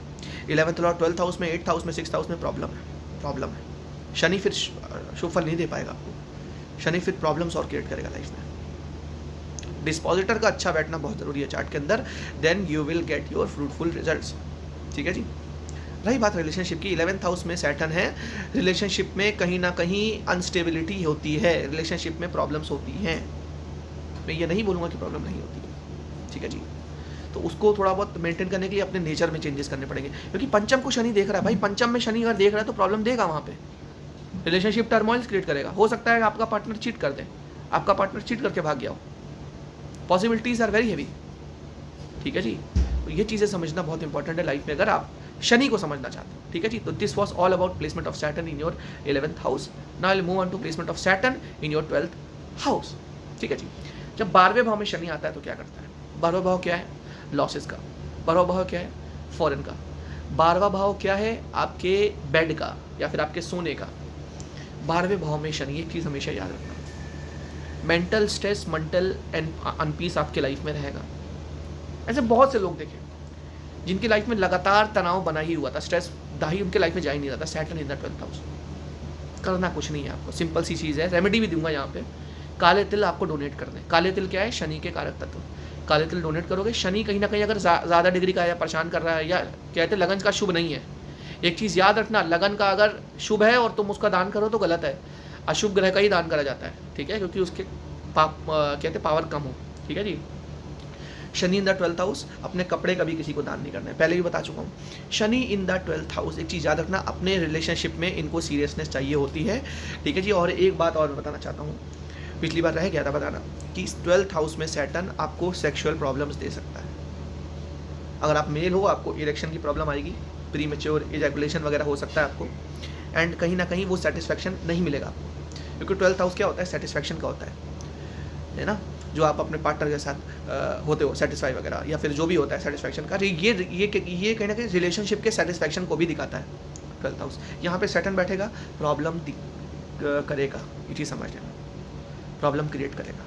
S1: 11th लॉर्ड 12th हाउस में, 8th हाउस में, 6th हाउस में प्रॉब्लम है। शनि फिर शुभ फल नहीं दे पाएगा आपको, शनि फिर प्रॉब्लम्स और क्रिएट करेगा लाइफ में। डिस्पोजिटर का अच्छा बैठना बहुत ज़रूरी है चार्ट के अंदर, then you will get your fruitful results, ठीक है जी। रही बात रिलेशनशिप की, 11th हाउस में सैटर्न है, रिलेशनशिप में कहीं ना कहीं अनस्टेबिलिटी होती है, रिलेशनशिप में प्रॉब्लम्स होती हैं। मैं ये नहीं बोलूँगा कि प्रॉब्लम नहीं होती है, ठीक है जी। तो उसको थोड़ा बहुत मेंटेन करने के लिए अपने नेचर में चेंजेस करने पड़ेंगे, क्योंकि पंचम को शनि देख रहा है भाई, पंचम में शनि अगर देख रहा है तो प्रॉब्लम देगा वहाँ पे, रिलेशनशिप टर्मोइल्स क्रिएट करेगा। हो सकता है आपका पार्टनर चीट कर दे, आपका पार्टनर चीट करके भाग गया हो, पॉसिबिलिटीज आर वेरी हैवी, ठीक है जी। तो ये चीज़ें समझना बहुत इंपॉर्टेंट है लाइफ में, अगर आप शनि को समझना चाहते हो, ठीक है जी। तो this was all about placement of Saturn in your 11th house. Now I will move on to placement of Saturn in your 12th house, ठीक है जी। जब 12वें भाव में शनि आता है तो क्या करता है? 12वां भाव क्या है? लॉसेस का। 12वां भाव क्या है? फॉरेन का। 12वां भाव क्या है? आपके बेड का या फिर आपके सोने का। 12वें भाव में शनि, एक चीज़ हमेशा याद रखना, मेंटल स्ट्रेस, मेंटल एंड अनपीस आपके लाइफ में रहेगा। ऐसे बहुत से लोग देखे जिनकी लाइफ में लगातार तनाव बना ही हुआ था, स्ट्रेस दाही उनके लाइफ में जा ही नहीं रहा था। Saturn in the 12th house. करना कुछ नहीं है आपको, सिंपल सी चीज़ है, रेमेडी भी दूंगा यहाँ पे। काले तिल आपको डोनेट कर दें। काले तिल क्या है? शनि के कारक तत्व। काले तिल डोनेट करोगे, शनि कहीं ना कहीं अगर ज़्यादा डिग्री का या परेशान कर रहा है, या कहते लगन का शुभ नहीं है। एक चीज़ याद रखना, लगन का अगर शुभ है और तुम उसका दान करो तो गलत है। अशुभ ग्रह का ही दान करा जाता है, ठीक है, क्योंकि उसके कहते हैं पावर कम हो, ठीक है जी। Shani in the 12th house, अपने कपड़े कभी किसी को दान नहीं करना है, पहले भी बता चुका हूँ। Shani in the 12th house, एक चीज़ याद रखना, अपने रिलेशनशिप में इनको सीरियसनेस चाहिए होती है, ठीक है जी। और एक बात और बताना चाहता हूँ, पिछली बार रह गया था बताना, कि 12th हाउस में सैटर्न आपको सेक्सुअल प्रॉब्लम्स दे सकता है। अगर आप मेल हो, आपको इरेक्शन की प्रॉब्लम आएगी, प्री मेच्योर इजैकुलेशन वगैरह हो सकता है आपको, एंड कहीं ना कहीं वो सेटिस्फैक्शन नहीं मिलेगा आपको, क्योंकि 12th हाउस क्या होता है, सेटिस्फैक्शन का होता है ना, जो आप अपने पार्टनर के साथ होते हो सेटिस्फाई वगैरह, या फिर जो भी होता है सेटिस्फैक्शन का, ये कहीं ना कहीं रिलेशनशिप के सेटिस्फैक्शन को भी दिखाता है 12th हाउस। यहाँ पे सैटर्न बैठेगा, प्रॉब्लम करेगा, ये चीज़ समझ लेना, प्रॉब्लम क्रिएट करेगा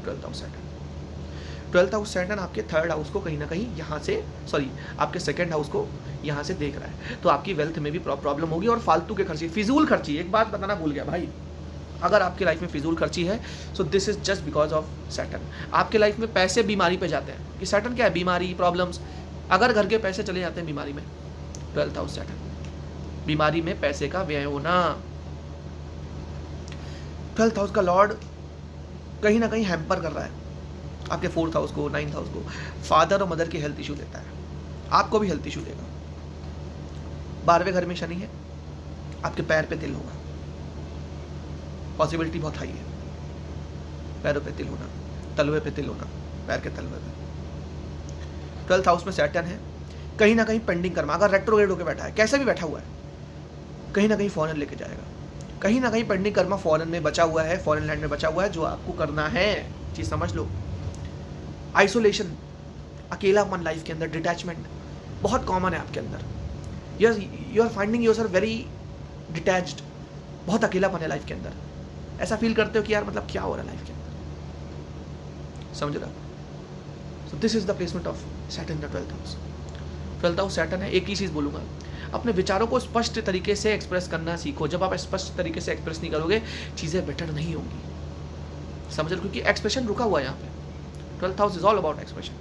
S1: 12th house Saturn. 12th house Saturn आपके 3rd हाउस को कहीं ना कहीं यहाँ से, सॉरी आपके 2nd हाउस को यहाँ से देख रहा है, तो आपकी वेल्थ में भी प्रॉब्लम होगी, और फालतू के खर्ची, फिजूल खर्ची, एक बात बताना भूल गया भाई, अगर आपकी लाइफ में फिजूल खर्ची है, so this is just because of Saturn. आपके लाइफ में पैसे बीमारी पे जाते हैं, कि सैटर्न क्या है, बीमारी, प्रॉब्लम्स, अगर घर के पैसे चले जाते हैं बीमारी में, 12th हाउस सैटर्न, बीमारी में पैसे का व्यय होना। 12th हाउस का लॉर्ड कहीं ना कहीं हैम्पर कर रहा है आपके 4th हाउस को, 9th हाउस को, फादर और मदर की हेल्थ इशू देता है, आपको भी हेल्थ इशू देगा। 12वें घर में शनि है, आपके पैर पे तिल होगा, पॉसिबिलिटी बहुत हाई है, पैरों पे तिल होना, तलवे पे तिल होना, पैर के तलवे पे। 12th हाउस में सैटर्न है, कहीं ना कहीं पेंडिंग कर्मा, अगर रेट्रोग्रेड होकर बैठा है, कैसे भी बैठा हुआ है, कहीं ना कहीं फॉरेन लेके जाएगा, कहीं ना कहीं पेंडिंग कर्मा फॉरेन में बचा हुआ है, फॉरेन लैंड में बचा हुआ है, जो आपको करना है, चीज समझ लो। आइसोलेशन, अकेलापन लाइफ के अंदर, डिटैचमेंट बहुत कॉमन है आपके अंदर, you are finding yourself very detached, बहुत अकेलापन है लाइफ के अंदर, ऐसा फील करते हो कि यार मतलब क्या हो रहा है लाइफ के अंदर, समझ रहे हो। So this is the placement of Saturn in the 12th house. 12th house Saturn है, एक ही चीज़ बोलूँगा, अपने विचारों को स्पष्ट तरीके से एक्सप्रेस करना सीखो। जब आप स्पष्ट तरीके से एक्सप्रेस नहीं करोगे, चीज़ें बेटर नहीं होंगी, समझ लो, क्योंकि एक्सप्रेशन रुका हुआ है यहाँ पे। 12th house is all about expression,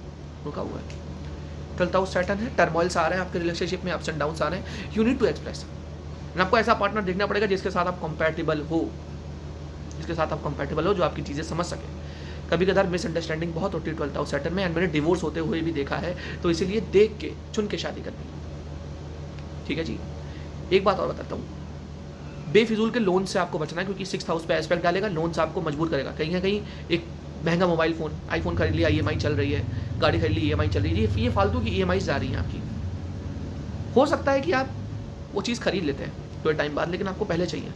S1: रुका हुआ है। 12th हाउस सैटर्न है, टर्मोइल्स आ रहे हैं आपके रिलेशनशिप में, अप्स एंड डाउन्स आ रहे हैं, यू नीड टू एक्सप्रेस। आपको ऐसा पार्टनर देखना पड़ेगा जिसके साथ आप कंपैटिबल हो, जिसके साथ आप कंपैटिबल हो, जो आपकी चीज़ें समझ सके। कभी कभार मिसअंडरस्टैंडिंग बहुत होती है 12th हाउस सैटर्न में, एंड मैंने डिवोर्स होते हुए भी देखा है, तो इसीलिए देख के चुन के शादी करनी, ठीक है जी। एक बात और बताता हूँ, बेफिजूल के लोन से आपको बचना है, क्योंकि 6th हाउस पे एस्पेक्ट डालेगा, लोन से आपको मजबूर करेगा। कहीं ना कहीं एक महंगा मोबाइल फ़ोन, आईफोन खरीद लिया, EMI चल रही है, गाड़ी खरीद ली, EMI चल रही है, ये फालतू की EMI जा रही हैं आपकी। हो सकता है कि आप वो चीज़ खरीद लेते हैं थोड़े टाइम बाद, लेकिन आपको पहले चाहिए,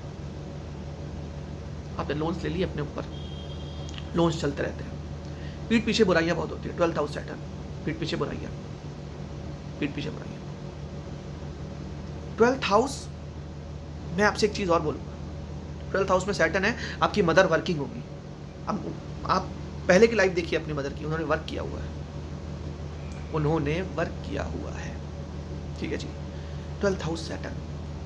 S1: आपने लोन्स ले लिए अपने ऊपर, लोन्स चलते रहते हैं। पीठ पीछे बुराइयां बहुत होती है 12th हाउस सैटर्न, पीठ पीछे बुराइयां, पीठ पीछे बुराइयां। 12th हाउस मैं आपसे एक चीज़ और बोलूँगा, 12th हाउस में सैटर्न है, आपकी मदर वर्किंग होगी। अब आप पहले की लाइफ देखिए अपनी मदर की, उन्होंने वर्क किया हुआ है, उन्होंने वर्क किया हुआ है, ठीक है जी। 12th हाउस सैटर्न,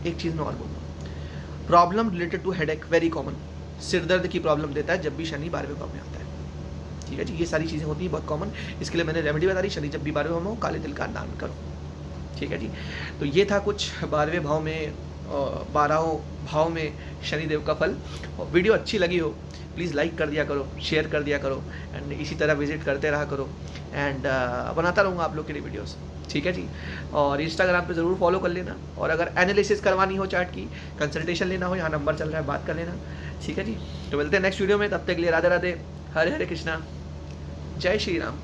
S1: एक चीज़ मैं और बोलूँगा, problem related to headache, very common, सिर दर्द की प्रॉब्लम देता है जब भी शनि 12वें भाव में आता है, ठीक है जी। ये सारी चीज़ें होती हैं बहुत कॉमन, इसके लिए मैंने रेमेडी बता दी, शनि जब भी 12वें भाव में हो, काले तिल का दान करो, ठीक है जी। तो ये था कुछ 12वें भाव में, 12 भाव में शनिदेव का फल। वीडियो अच्छी लगी हो प्लीज़ लाइक कर दिया करो, शेयर कर दिया करो, एंड इसी तरह विजिट करते रहा करो, एंड बनाता रहूँगा आप लोग के लिए वीडियोस, ठीक है जी। और इंस्टाग्राम पे ज़रूर फॉलो कर लेना, और अगर एनालिसिस करवानी हो चार्ट की, कंसल्टेशन लेना हो, यहाँ नंबर चल रहा है, बात कर लेना, ठीक है जी। तो मिलते हैं नेक्स्ट वीडियो में, तब तक के लिए राधे राधे, हरे हरे कृष्णा, जय श्री राम।